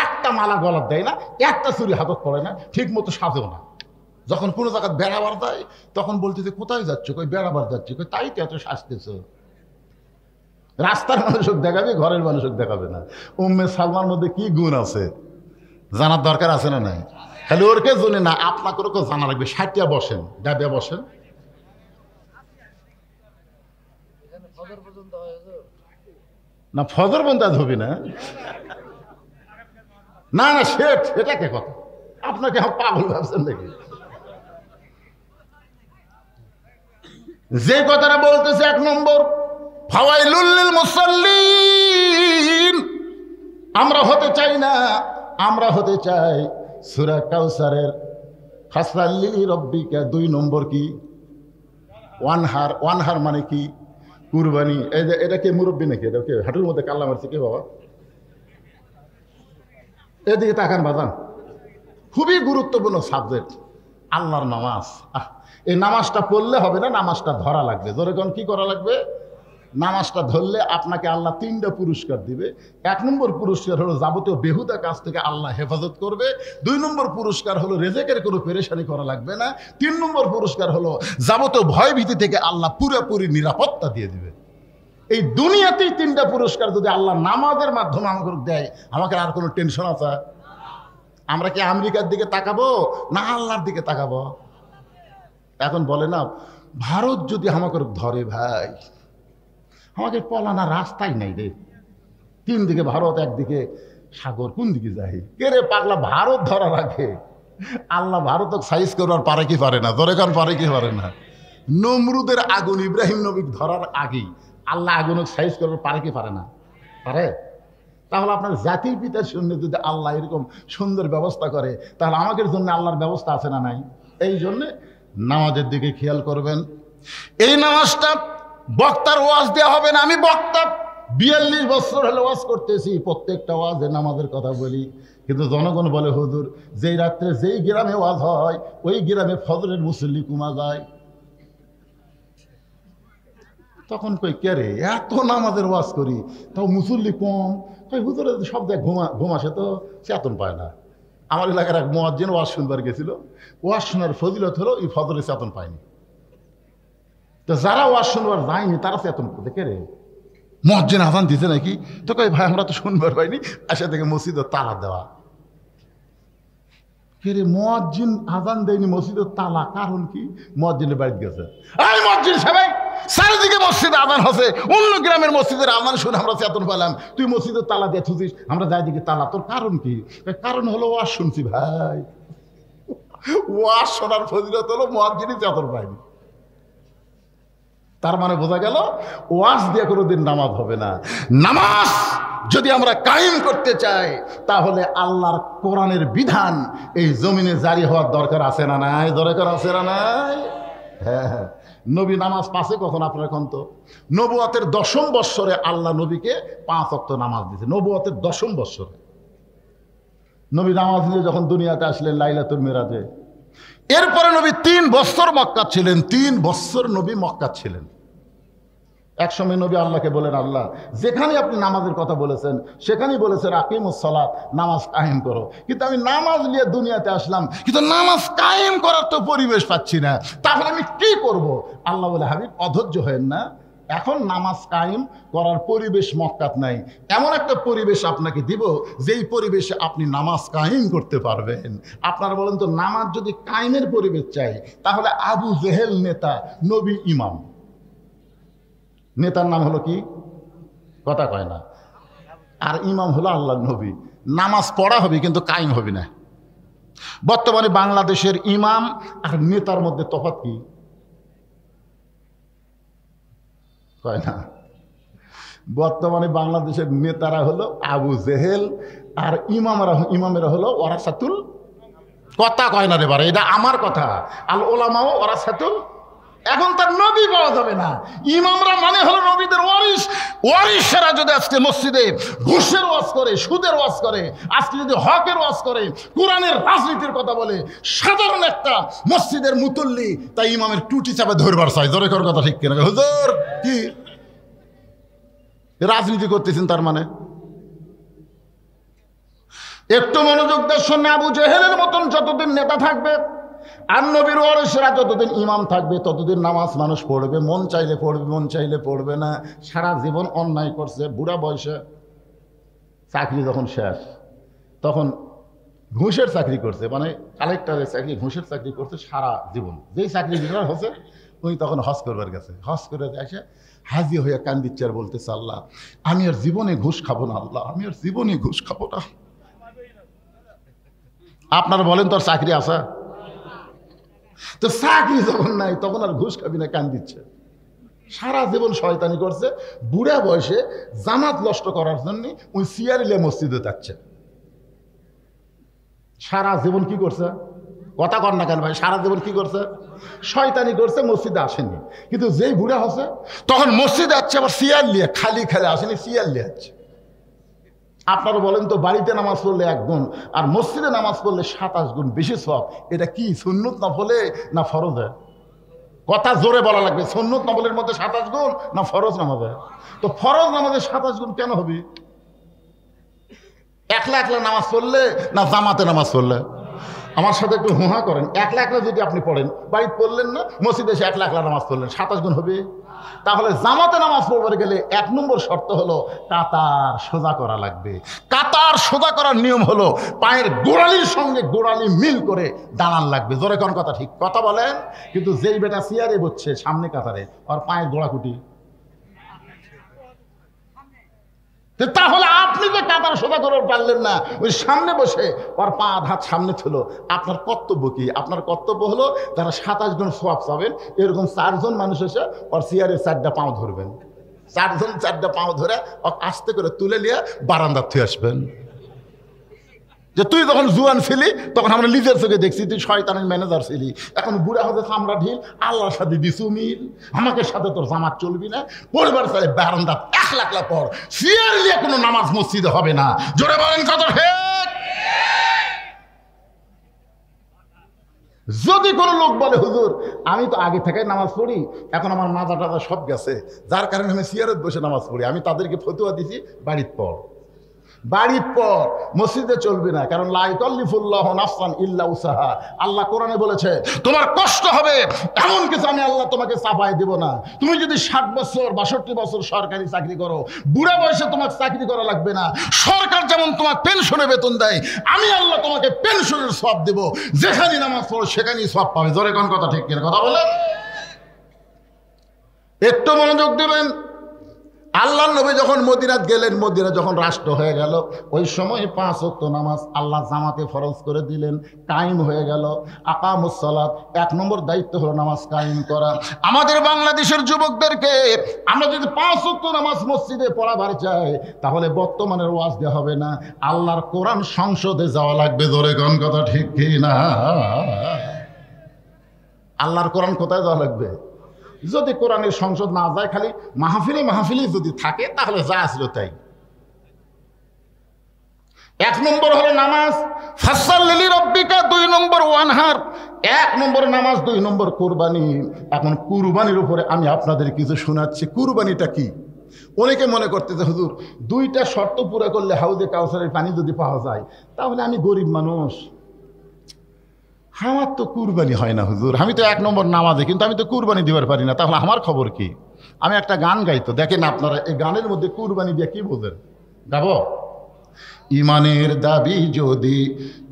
একটা মালা গলার দেয় না, একটা চুরি হাতত পড়ে না, ঠিক মতো সাজেও না। যখন কোনো জায়গায় বেড়াবার দেয় তখন বলতেছে কোথায় যাচ্ছ? কই বেড়াবার যাচ্ছি। কই তাই তো এত সাজতেছ? রাস্তার মানুষক দেখাবে, ঘরের মানুষক দেখাবে না। উম্মে সালমার মধ্যে কি গুণ আছে জানার দরকার আছে না নাই? খালি ওরকে জন্য না, আপনাকেও জানা লাগবে। 60টা বসেন, ডাবিয়া বসেন। না ফজর পর্যন্ত ধুবি না, না না শেঠ, এটা কে কথা? আপনাকে পাগল ভাবছেন নাকি? যে কথাটা বলতেছে 1 নম্বর, ফাওয়াইলুল লিল মুসাল্লিন। আমরা হতে চাই না, আমরা হতে চাই সূরা কাউসারের ফাসাল্লি লিরাব্বিকা। 2 নম্বর কি? ওয়ানহার। ওয়ানহার মানে কি? কুরবানি। এই যে এটা কে মুরব্বী নাকি? এটা কে হাঁটুর মধ্যে কাল্লা মারছে কে বাবা? এদিকে তাকান বাজান, খুবই গুরুত্বপূর্ণ সাবজেক্ট আল্লাহর নামাজ। এই নামাজটা পড়লে হবে না, নামাজটা ধরা লাগবে। জোরে কোন কি করা লাগবে? নামাজটা ধরলে আপনাকে আল্লাহ 3টা পুরস্কার দিবে। 1 নম্বর পুরস্কার হলো যাবতীয় বেহুদা কাজ থেকে আল্লাহ হেফাজত করবে। 2 নম্বর পুরস্কার হলো রেজেকের কোনো পেরেশানি করা লাগবে না। 3 নম্বর পুরস্কার হলো যাবতীয় ভয়ভীতি থেকে আল্লাহ পুরোপুরি নিরাপত্তা দিয়ে দিবে। এই দুনিয়াতেই 3টা পুরস্কার যদি আল্লাহ নামাজের মাধ্যমে আমাকে দেয়, আমাকে আর কোনো টেনশন আছে? আমরা কি আমেরিকার দিকে তাকাবো না আল্লাহর দিকে তাকাবো? এখন বলে না, ভারত যদি আমাকে ধরে ভাই, আমাদের পলানা রাস্তাই নাই রে। 3 দিকে ভারত, একদিকে সাগর, কোন দিকে যাই? কে রে পাগলা, ভারত ধরা রাখে। আল্লাহ ভারত সাইজ করবার পারে কি পারে না? ধরে কারণ পারে কি পারে না? নমরুদের আগুন ইব্রাহিম নবী ধরার আগেই আল্লাহ আগুন সাইজ করবার পারে কি পারে না? পারে। তাহলে আপনার জাতির পিতার জন্য যদি আল্লাহ এরকম সুন্দর ব্যবস্থা করে, তাহলে আমাদের জন্য আল্লাহর ব্যবস্থা আছে না নাই? এই জন্যে নামাজের দিকে খেয়াল করবেন। এই নামাজটা বক্তার ওয়াজ দেওয়া হবে না। আমি বক্তা, 42 বছর হলে ওয়াজ করতেছি, প্রত্যেকটা ওয়াজে নামাজের কথা বলি, কিন্তু জনগণ বলে হুজুর যেই রাত্রে যেই গ্রামে ওয়াজ হয় ওই গ্রামে ফজরের মুসল্লি কমা যায়। তখন কই কে রে, এত নামাজের ওয়াজ করি তাও মুসল্লি কম। কই হুজুরের সব দেখ ঘুম আসে তো চেতন পায় না। আমার এলাকার এক মুয়াজ্জিন ওয়াজ শুনবার গেছিল, ওয়াজ শোনার ফজিলত হলো এই ফজরে চেতন পায়নি। তো যারা ওয়াজ শুনবার যায়নি তারা চেতন করতে, কে রে মুয়াজ্জিন আজান দিতে নাকি? তো কই ভাই আমরা তো শুনবার পাইনি, আসা থেকে মসজিদের তালা দেওয়া। কে রে মুয়াজ্জিন আজান দেয়নি মসজিদের তালা, কারণ কি? মুয়াজ্জিনের বাড়িতে গেছে। এই মুয়াজ্জিন সাহেব, চারিদিকে মসজিদে আজান হচ্ছে, অন্য গ্রামের মসজিদের আজান শুনে আমরা চেতন পেলাম, তুই মসজিদের তালা দিয়ে থুছিস, আমরা যাই দিকে তালা, তোর কারণ কি? কারণ হলো ওয়াজ শুনছি ভাই। ওয়াজ শোনার ফজিলত হলো মুয়াজ্জিনই চেতন পায়নি। তার মানে বোঝা গেল ওয়াজ দিয়ে কোনোদিন নামাজ হবে না। নামাজ যদি আমরা কায়েম করতে চাই তাহলে আল্লাহর কোরআনের বিধান এই জমিনে জারি হওয়ার দরকার আছে না নাই? দরকার আছে না নাই? হ্যাঁ, নবী নামাজ পাশে কখন? আপনার এখন তো নবুয়তের 10ম বৎসরে আল্লাহ নবীকে 5 ওয়াক্ত নামাজ দিয়েছে। নবুয়তের 10ম বৎসরে নবী নামাজ নিয়ে যখন দুনিয়াতে আসলেন লাইলাতুল মিরাজে, এরপরে নবী 3 বছর মক্কা ছিলেন। 3 বছর নবী মক্কা ছিলেন। একসময় নবী আল্লাহকে বলেন, আল্লাহ যেখানে আপনি নামাজের কথা বলেছেন সেখানেই বলেছেন আকিমুস সালাত, নামাজ কায়েম করো, কিন্তু আমি নামাজ নিয়ে দুনিয়াতে আসলাম, কিন্তু নামাজ কায়েম করার তো পরিবেশ পাচ্ছি না, তাহলে আমি কি করব? আল্লাহ বলে, হাবিব অধৈর্য হয়েন না, এখন নামাজ কায়েম করার পরিবেশ মক্কাত নাই, এমন একটা পরিবেশ আপনাকে দিব যেই পরিবেশে আপনি নামাজ কায়েম করতে পারবেন। আপনারা বলেন তো, নামাজ যদি কায়েমের পরিবেশ চাই তাহলে আবু জেহেল নেতা, নবী ইমাম। নেতার নাম হলো কি? কথা কয় না। আর ইমাম হলো আল্লাহর নবী। নামাজ পড়া হবে কিন্তু কায়েম হবে না। বর্তমানে বাংলাদেশের ইমাম আর নেতার মধ্যে তফাৎ কি? কয় না। বর্তমানে বাংলাদেশের নেতারা হলো আবু জেহেল আর ইমামেরা হলো ওয়ারাসাতুল। কথা কয় না রে বারে, এটা আমার কথা। আল ওলামাও ওয়ারাসাতুল। এখন তার নবী পাওয়া যাবে না। ইমামরা মানে হলো নবীদের ওয়ারিস। ওয়ারিসেরা যদি আজকে মসজিদে ঘুষের ওয়াজ করে, সুদের ওয়াজ করে, আজকে যদি হকের ওয়াজ করে, কোরআনের রাজনীতির কথা বলে, সাধারণ একটা মসজিদের মুতল্লি তাই ইমামের টুটি চাপে ধরবার চাই। জোরে কর কথা ঠিক কিনা? হুজুর কি রাজনীতি করতেছেন? তার মানে একটু মনোযোগ দিয়ে শুনে, আবু জেহেলের মতন যতদিন নেতা থাকবে আর নবীর ওয়ারিসরা যতদিন ইমাম থাকবে ততদিন নামাজ মানুষ পড়বে, মন চাইলে পড়বে, মন চাইলে পড়বে না। সারা জীবন অন্যায় করছে, বুড়া বয়সে চাকরি যখন শেষ তখন ঘুষের চাকরি করছে, মানে কালেক্টরের চাকরি, ঘুষের চাকরি করছে সারা জীবন। যেই চাকরি বিক্রয় হচ্ছে উনি তখন হজ করবার গেছে। হজ করে এসে হাজি হইয়া কান্দিচ্ছে আর বলতেছে, আল্লাহ আমি আর জীবনে ঘুষ খাবো না, আল্লাহ আমি আর জীবনে ঘুষ খাবো না। আপনারা বলেন তোর চাকরি আছে? তো চাকরি যখন নাই তখন আর ঘুষ খাবি না, কান দিচ্ছে। সারা জীবন শয়তানি করছে, বুড়া বয়সে জামাত নষ্ট করার জন্য ওই সিয়ারিলে মসজিদে যাচ্ছে। সারা জীবন কি করছে? কথা কর না কেন ভাই? সারা জীবন কি করছে? শয়তানি করছে, মসজিদে আসেনি। কিন্তু যেই বুড়া হচ্ছে তখন মসজিদে যাচ্ছে, আবার সিয়ার লিয়ে, খালি খালি আসেনি, সিয়ার লিয়ে যাচ্ছে। আপনারা বলেন তো, বাড়িতে নামাজ পড়লে 1 গুণ আর মসজিদে নামাজ পড়লে 27 গুণ বেশি সওয়াব, এটা কি সুন্নত নফলে না ফরজে? কথা জোরে বলা লাগবে। সুন্নত নফলের মধ্যে 27 গুণ না ফরজ নামাজে? তো ফরজ নামাজে 27 গুণ কেন হবে? একলা একলা নামাজ পড়লে না জামাতে নামাজ পড়লে? আমার সাথে একটু হুহা করেন। একলা একলা যদি আপনি পড়েন, বাড়িতে পড়লেন না, মসজিদে এসে একলা একলা নামাজ পড়লেন, 27 গুণ হবে? তাহলে জামাতে নামাজ পড়বার গেলে 1 নম্বর শর্ত হলো কাতার সোজা করা লাগবে। কাতার সোজা করার নিয়ম হলো পায়ের গোড়ালির সঙ্গে গোড়ালি মিল করে দাঁড়ান লাগবে। জোরে কোন কথা ঠিক কথা বলেন? কিন্তু যেই বেটা চেয়ারে বসছে সামনে কাতারে, আর পায়ের গোড়াকুটি, তাহলে আপনি যে কাতার সোজা করে পারলেন না, ওই সামনে বসে ওর পা হাত সামনে ছিল, আপনার কর্তব্য কি? আপনার কর্তব্য হলো যারা 27 গুণ সওয়াব পাবেন এরকম 4 জন মানুষ এসে ওর চেয়ারের 4টা পাও ধরবেন। 4 জন 4টা পাও ধরে আস্তে করে তুলে নিয়ে বারান্দা থুয়ে আসবেন। যে তুই যখন জুয়ান ছিলি তখন আমরা নিজের চোখে দেখছি তুই শয়তানের ম্যানেজার ছিলি, এখন বুড়া হতে চামড়া ঢিল, আল্লাহর সাথে দিছু মিল, আমাকে সাথে তোর জামাত চলবি না, পরিবার চাই বারান্দা 1 লাখ পর সিয়ার নিয়ে কোনো নামাজ মসজিদে হবে না। জোরে বলেন কত ঠিক? যদি কোনো লোক বলে হুজুর আমি তো আগে থেকে নামাজ পড়ি, এখন আমার মাজা টাজা সব গেছে, যার কারণে আমি সিয়ারত বসে নামাজ পড়ি, আমি তাদেরকে ফতুয়া দিছি বাড়ির পর, বাড়ির পর মসজিদে চলবে না, কারণ লা ইকাল্লিফুল্লাহু নাফসান ইল্লা উসাহা। আল্লাহ কোরআনে বলেছে তোমার কষ্ট হবে এমন কিছু আমি আল্লাহ তোমাকে চাপাই দেব না। তুমি যদি 60 বছর 62 বছর সরকারি চাকরি করো, বুড়া বয়সে তোমাকে চাকরি করা লাগবে না, সরকার যেমন তোমাকে পেনশনে বেতন দেয়, আমি আল্লাহ তোমাকে পেনশনের সওয়াব দেব, যেখানে নামাজ পড়ো সেখানেই সওয়াব পাবে। জোরে কোন কথা ঠিক কিনা কথা বলে? একটু মনোযোগ দিবেন। আল্লাহ নবী যখন মদিনাত গেলেন, মদিনা যখন রাষ্ট্র হয়ে গেল, ওই সময় 5 ওয়াক্ত নামাজ আল্লাহ জামাতে ফরজ করে দিলেন, কায়েম হয়ে গেল। আকামুস সালাত, 1 নম্বর দায়িত্ব হলো নামাজ কায়েম করা। আমাদের বাংলাদেশের যুবকদেরকে আমরা যদি 5 ওয়াক্ত নামাজ মসজিদে পড়াবার চাই, তাহলে বর্তমানের ওয়াজ দেওয়া হবে না, আল্লাহর কোরআন সংসদে যাওয়া লাগবে। ধরে কোন কথা ঠিক কি না? আল্লাহর কোরআন কোথায় যাওয়া লাগবে? যদি কোরআনের সংসদ না যায়, খালি মাহফিলে যদি থাকে, তাহলে যা আসলো তাই। 1 নম্বর হলো নামাজ, ফাসাল্লি লিরাব্বিকা, 2 নম্বর ওয়ানহার। 1 নম্বর নামাজ, 2 নম্বর কুরবানি। এখন কুরবানির উপরে আমি আপনাদের কিছু শোনাচ্ছি। কুরবানিটা কি? অনেকে মনে করতেছে হুজুর 2টা শর্ত পুরো করলে হাউজে কাউসারের পানি যদি পাওয়া যায়, তাহলে আমি গরিব মানুষ, আমার তো কুরবানি হয় না হুজুর, আমি তো 1 নম্বর নামাজে, কিন্তু আমি তো কুরবানি দিবার পারি না, তাহলে আমার খবর কি? আমি একটা গান গাইতো, দেখেন আপনারা এই গানের মধ্যে কুরবানি দিয়ে কি বোঝেন? গাবো? ইমানের দাবি যদি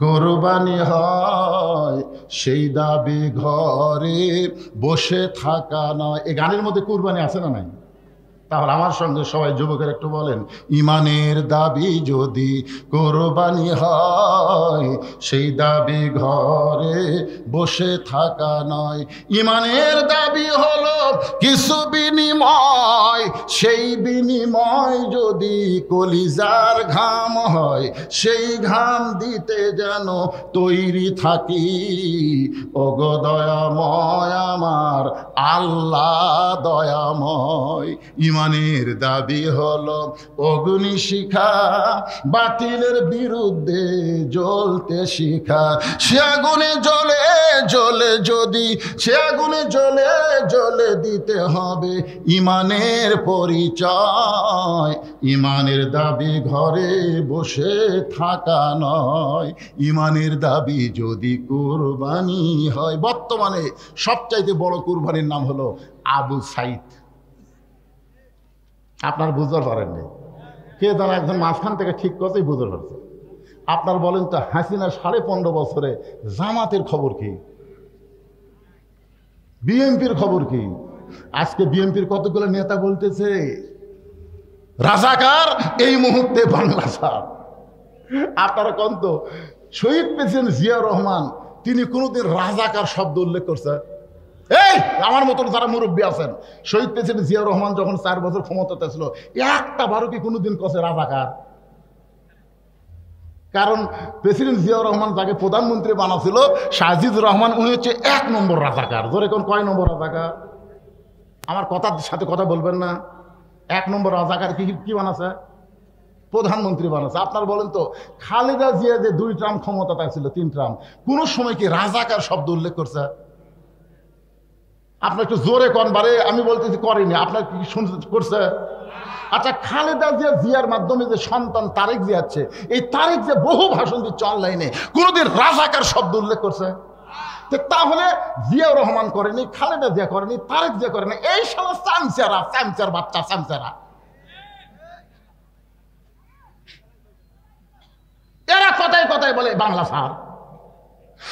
কুরবানি হয়, সেই দাবি ঘরে বসে থাকা নয়। এই গানের মধ্যে কুরবানি আছে না নাই? তাহলে আমার সঙ্গে সবাই যুবকের একটু বলেন, ইমানের দাবি যদি কুরবানি হয়, সেই দাবি ঘরে বসে থাকা নয়। ইমানের দাবি হলো কিছু বিনিময়, সেই বিনিময় যদি কলিজার ঘাম হয়, সেই ঘাম দিতে যেন তৈরি থাকি। ওগো দয়াময় আমার আল্লাহ দয়াময়। ইমানের দাবি হলো অগ্নিশিখা, বাতিলের বিরুদ্ধে জ্বলতে শিখা। সে আগুনে জ্বলে জ্বলে যদি, সে আগুনে জ্বলে জ্বলে দিতে হবে ইমানের পরিচয়। ইমানের দাবি ঘরে বসে থাকা নয়, ইমানের দাবি যদি কুরবানি হয়। বর্তমানে সবচাইতে বড় কুরবানির নাম হলো আবু সাইদ। আপনার বুঝতে পারেননি, কে জানা একজন মাঝখান থেকে ঠিক কথাই বুঝতে পারছে। আপনার বলেন তো, হাসিনা 15.5 বছরে জামাতের খবর কি? বিএনপির খবর কি? আজকে বিএনপির কতগুলো নেতা বলতেছে রাজাকার এই মুহূর্তে বাংলা ছাড়। আপনারা কোন তো শহীদ প্রেসিডেন্ট জিয়াউর রহমান, তিনি কোনোদিন রাজাকার শব্দ উল্লেখ করছে? এই আমার মতন যারা মুরব্বী আছেন, শহীদ প্রেসিডেন্ট জিয়াউর রহমান যখন 4 বছর ক্ষমতাতে ছিল, একটা বারো কি কোনোদিন কছে রাজাকার? কারণ প্রেসিডেন্ট জিয়াউর রহমান যাকে প্রধানমন্ত্রী বানাছিল শাহজিদুর রহমান, উনি হচ্ছে 1 নম্বর রাজাকার। ধরে কোন কয় নম্বর রাজাকার? আমার কথার সাথে কথা বলবেন না। 1 নম্বর রাজাকার কি বানাছে? প্রধানমন্ত্রী বানাচ্ছে। আপনার বলেন তো, খালেদা জিয়া যে 2 টার্ম ক্ষমতাতে ছিল, 3 টার্ম, কোন সময় কি রাজাকার শব্দ উল্লেখ করছে? আপনার একটু জোরে কোন বারে, আমি বলতেছি করেনি, আপনার কি করছে? আচ্ছা, খালেদা জিয়ার মাধ্যমে যে সন্তান তারেক জিয়া আছে, এই তারেক যে বহু ভাষণ দিচ্ছে অনলাইনে, কোনোদিন রাজাকার শব্দ উল্লেখ করছে? তাহলে জিয়াউর রহমান করেনি, খালেদা জিয়া করেনি, তারেক জিয়া করেনি, এই সময় চামচার বাচ্চা চামচারা, এরা কথায় কথায় বলে বাংলা ছাড়।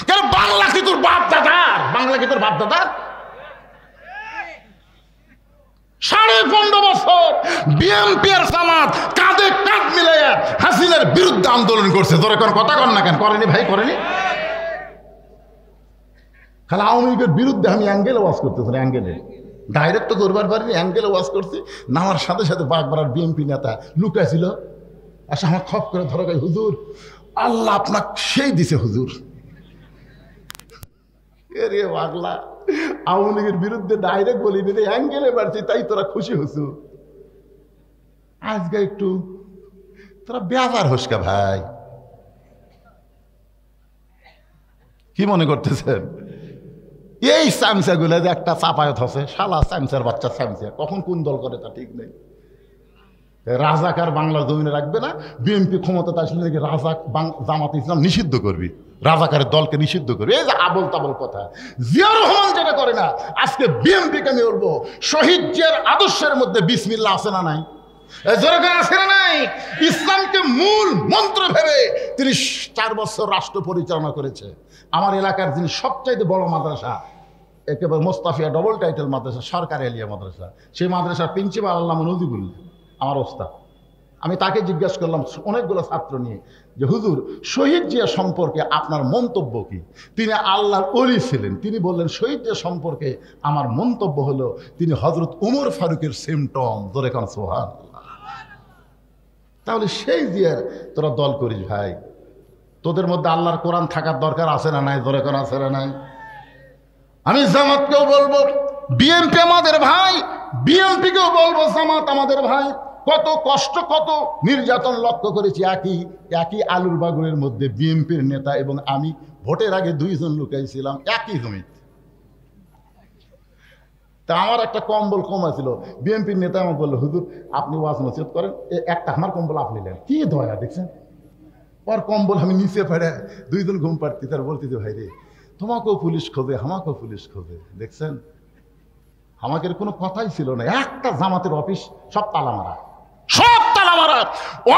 কেন বাংলা কি তোর বাপ দাদার? বাংলা কি তোর বাপ দাদার? 15.5 বছর বিএনপি আর জামাত কাঁধে কাঁধ মিলাইয়া হাসিনার বিরুদ্ধে আন্দোলন করছে। তোর এখন কথা কন না কেন? করেনি ভাই, করেনি? খালি আওয়ামী লীগের বিরুদ্ধে আমি অ্যাঙ্গেলে ওয়াজ করতেছি, অ্যাঙ্গেলে ডাইরেক্ট তো করবার পারিনি, অ্যাঙ্গেলে ওয়াজ করছি। নামার সাথে সাথে বাগবাড়ার বিএনপি নেতা লুকাইছিল, আচ্ছা আমার খপ করে ধরা গাই, হুজুর আল্লাহ আপনাকে সেই দিছে হুজুর। এরে পাগলা, আওয়ামী লীগের বিরুদ্ধে ডাইরেক্ট বলি দিলে অ্যাঙ্গেলে বাড়ছি, তাই তোরা খুশি হসু। আজকে একটু তোরা বেজার হসকা ভাই, কি মনে করতেছেন? এই চামচা গুলা যে একটা চাপায়ত হচ্ছে, শালা চামচার বাচ্চা চামচা, কখন কোন দল করে তা ঠিক নেই। রাজাকার বাংলার জমিনে রাখবে না, বিএনপি ক্ষমতাতে আসলে নাকি জামাত ইসলাম নিষিদ্ধ করবি, রাজাকারের দলকে নিষিদ্ধ করবি। এই যে আবল তাবল কথা। জিয়া রহমান যেটা করে না, আজকে বিএনপিকে আমি বলবো, শহীদ জিয়ার আদর্শের মধ্যে বিসমিল্লাহ আছে না নাই? আছে না নাই? ইসলামকে মূল মন্ত্র ভেবে তিনি 4 বছর রাষ্ট্র পরিচালনা করেছে। আমার এলাকার যিনি সবচাইতে বড় মাদ্রাসা, একেবারে মোস্তাফিয়া ডবল টাইটেল মাদ্রাসা, সরকারি এলিয়া মাদ্রাসা, সেই মাদ্রাসার প্রিন্সিপাল আল্লামা নজিবুল আমার ওস্তাদ। আমি তাকে জিজ্ঞাসা করলাম অনেকগুলো ছাত্র নিয়ে যে হুজুর, শহীদ জিয়া সম্পর্কে আপনার মন্তব্য কি? তিনি আল্লাহর ওলি ছিলেন। তিনি বললেন, শহীদ জিয়া সম্পর্কে আমার মন্তব্য হলো তিনি হযরত উমর ফারুকের সিমটম। ধরে কান সুবহানাল্লাহ। তাহলে সেই জিয়ার তোরা দল করিস ভাই? তোদের মধ্যে আল্লাহর কোরআন থাকার দরকার আছে না নাই? ধরে কান আছে না নাই? আমি জামাতকেও বলবো বিএনপি আমাদের ভাই, বিএনপিকেও বলবো জামাত আমাদের ভাই। কত কষ্ট, কত নির্যাতন লক্ষ্য করেছি। একই আলুর বাগুনের মধ্যে বিএনপির নেতা এবং আমি ভোটের আগে 2 জন লুকাইছিলাম একই জমিতে। তা আমার একটা কম্বল কমা ছিল, বিএনপির নেতা আমাকে বললো, হুজুর আপনি ওয়াজ নসিহত করেন, একটা আমার কম্বল আপনি নেন। কি দয়া দেখছেন? ওর কম্বল আমি নিচে ফেড়ে 2 জন ঘুম পাড়তি, তার বলতেছে, ভাই রে তোমাকেও পুলিশ খোঁজে, আমাকেও পুলিশ খোঁজে। দেখছেন, আমাদের কোনো কথাই ছিল না। একটা জামাতের অফিস সব তালা মারা, সব তালা মারা।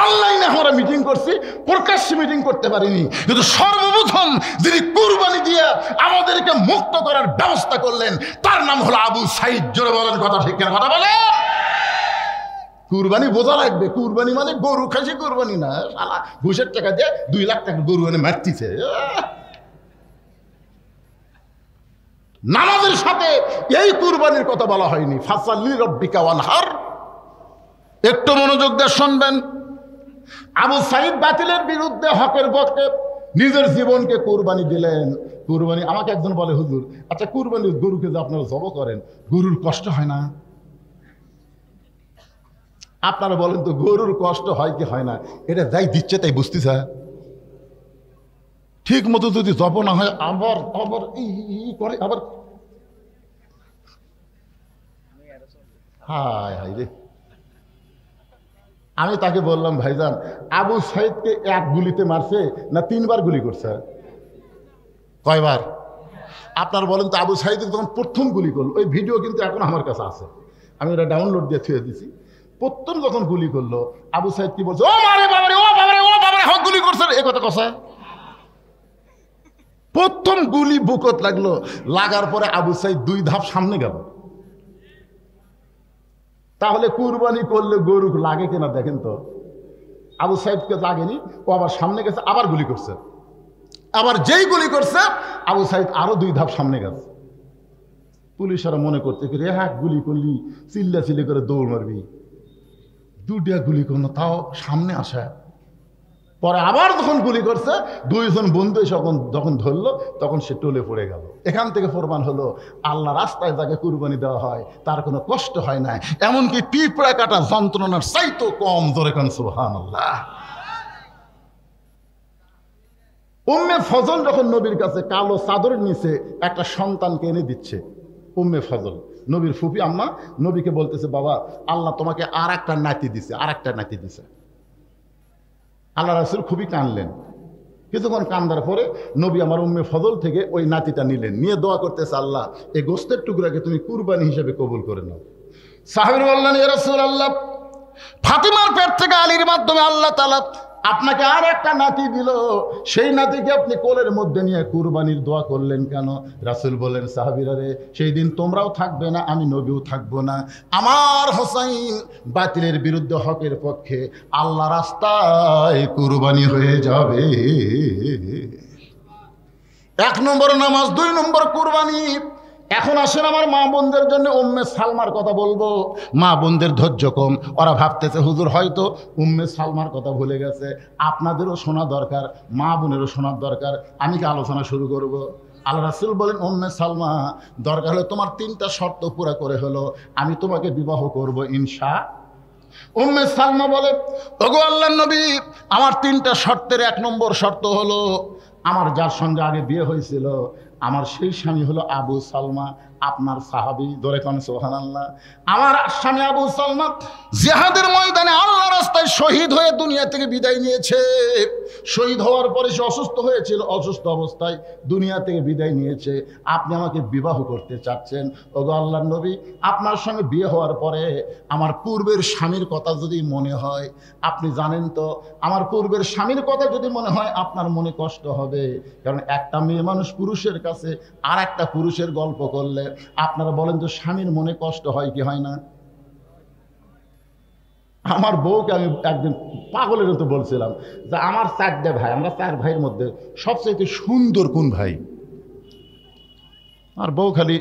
অনলাইনে আমরা মিটিং করছি, প্রকাশ্যে মিটিং করতে পারিনি। কিন্তু সর্বপ্রথম যিনি কুরবানি দিয়ে আমাদেরকে মুক্ত করার ব্যবস্থা করলেন, তার নাম হলো আবু সাইদ। জোরে বলেন কথা ঠিক না? কথা বলে। কুরবানি বোঝা লাগবে, কুরবানি মানে গরু খাসি কুরবানি না, শালা ঘুষের টাকা দিয়ে 2 লাখ টাকা গরু এনে মারতিছে। নামাজের সাথে এই কুরবানির কথা বলা হয়নি। ফাসাল্লি রাব্বিকা ওয়ানহার। একটু মনোযোগ দিয়ে শুনবেন। আবু সাইদ বাতিলের বিরুদ্ধে হকের পক্ষে নিজের জীবনকে কুরবানি দিলেন। কুরবানি, আমাকে একজন বলে, হুজুর আচ্ছা কুরবানির গরুকে যে আপনারা জব করেন, গরুর কষ্ট হয় না? আপনারা বলেন তো, গরুর কষ্ট হয় কি হয় না? এটা যাই দিচ্ছে তাই বুঝতেছে। ঠিক মতো যদি জব না হয়, আবার আবার করে, আবার হায় হায় রে। আমি তাকে বললাম, ভাইজান আবু সাইদকে 1 গুলিতে মারছে না 3 বার গুলি করছে? কয়বার? আপনার বলেন তো, আবু সাইদ যখন প্রথম গুলি করলো, ওই ভিডিও কিন্তু এখন আমার কাছে আছে, আমি ওটা ডাউনলোড দিয়ে থুয়ে দিছি। প্রথম যখন গুলি করলো, আবু সাইদ কি বলছে? ও মারে বাবারে, ও বাবারে, ও বাবারে, হক গুলি করছে। এ কথা কথা। প্রথম গুলি বুকত লাগলো, লাগার পরে আবু সাইদ 2 ধাপ সামনে গেল। তাহলে কুরবানি করলে গরু লাগে কিনা দেখেন তো। আবু সাইদকে লাগেনি, ও আবার সামনে গেছে, আবার গুলি করছে। আবার যেই গুলি করছে, আবু সাইদ আরো 2 ধাপ সামনে গেছে। পুলিশরা মনে করতে কি, হ্যাঁ গুলি করলি, চিল্লা চিল্লি করে দৌড় মারবি, 2টা গুলি করলো তাও সামনে আসে। পরে আবার যখন গুলি করছে, 2 জন বন্ধু যখন ধরলো, তখন সে টলে পড়ে গেল। এখান থেকে প্রমাণ হলো, আল্লাহ রাস্তায় যাকে কুরবানি দেওয়া হয় তার কোনো কষ্ট হয় না, এমনকি পিঁপড়া কাটা যন্ত্রণার চাইতো কম। ধরে কান সুবহানাল্লাহ। উম্মে ফজল যখন নবীর কাছে কালো চাদরের নিচে একটা সন্তানকে এনে দিচ্ছে, উম্মে ফজল নবীর ফুফি আম্মা নবীকে বলতেছে, বাবা আল্লাহ তোমাকে আর একটা নাতি দিছে, আর একটা নাতি দিছে। আল্লাহ রাসূল খুবই কাঁদলেন। কিছুক্ষণ কান্দার পরে নবী আমার উম্মে ফজল থেকে ওই নাতিটা নিলেন, নিয়ে দোয়া করতেছে, আল্লাহ এই গোস্তের টুকরাকে তুমি কুরবানি হিসেবে কবুল করে নাও। সাহাবী বললেন, ইয়া রাসূলুল্লাহ, ফাতিমার পেট থেকে আলীর মাধ্যমে আল্লাহ তাআলা আপনাকে আর একটা নাতি দিল, সেই নাতিকে আপনি কোলের মধ্যে নিয়ে কুরবানির দোয়া করলেন কেন? রাসূল বলেন, সাহাবীরা রে, সেই দিন তোমরাও থাকবে না, আমি নবীও থাকবো না। আমার হোসাইন বাতিলের বিরুদ্ধে হকের পক্ষে আল্লাহ রাস্তায় কুরবানি হয়ে যাবে। 1 নম্বর নামাজ, 2 নম্বর কুরবানি। এখন আসেন আমার মা বোনদের জন্য উম্মে সালমার কথা বলবো। মা বোনদের ধৈর্য কম, ওরা ভাবতেছে হুজুর হয়তো উম্মে সালমার কথা ভুলে গেছে। আপনাদেরও শোনা দরকার, মা বোনেরও শোনার দরকার। আমি কি আলোচনা শুরু করব? আল্লাহ রাসূল বলেন, উম্মে সালমা, দরকার হলে তোমার 3টা শর্ত পুরা করে হলো আমি তোমাকে বিবাহ করব ইনশা। উম্মে সালমা বলে, ওগো আল্লাহর নবী, আমার 3টা শর্তের 1 নম্বর শর্ত হলো আমার যার সঙ্গে আগে বিয়ে হয়েছিল আমার সেই স্বামী হলো আবু সালমা, আপনার সাহাবী। ধরে কোন সুবহানাল্লাহ। আমার স্বামী আবু সালমা জিহাদের ময়দানে আল্লাহ রাস্তায় শহীদ হয়ে দুনিয়া থেকে বিদায় নিয়েছে। শহীদ হওয়ার পরে সে অসুস্থ হয়েছিল, অসুস্থ অবস্থায় দুনিয়া থেকে বিদায় নিয়েছে। আপনি আমাকে বিবাহ করতে চাচ্ছেন। ওগো আল্লাহর নবী, আপনার সঙ্গে বিয়ে হওয়ার পরে আমার পূর্বের স্বামীর কথা যদি মনে হয়, আপনি জানেন তো আমার পূর্বের স্বামীর কথা যদি মনে হয় আপনার মনে কষ্ট হবে। কারণ একটা মেয়ে মানুষ পুরুষের কাছে আর একটা পুরুষের গল্প করলে আপনারা বলেন তো স্বামীর মনে কষ্ট হয় কি হয় না? আমার বউকে আমি একদিন পাগলের মতো বলছিলাম যে আমার 4 ভাই, আমরা 4 ভাইয়ের মধ্যে সবচেয়ে সুন্দর কোন ভাই? আর বউ খালি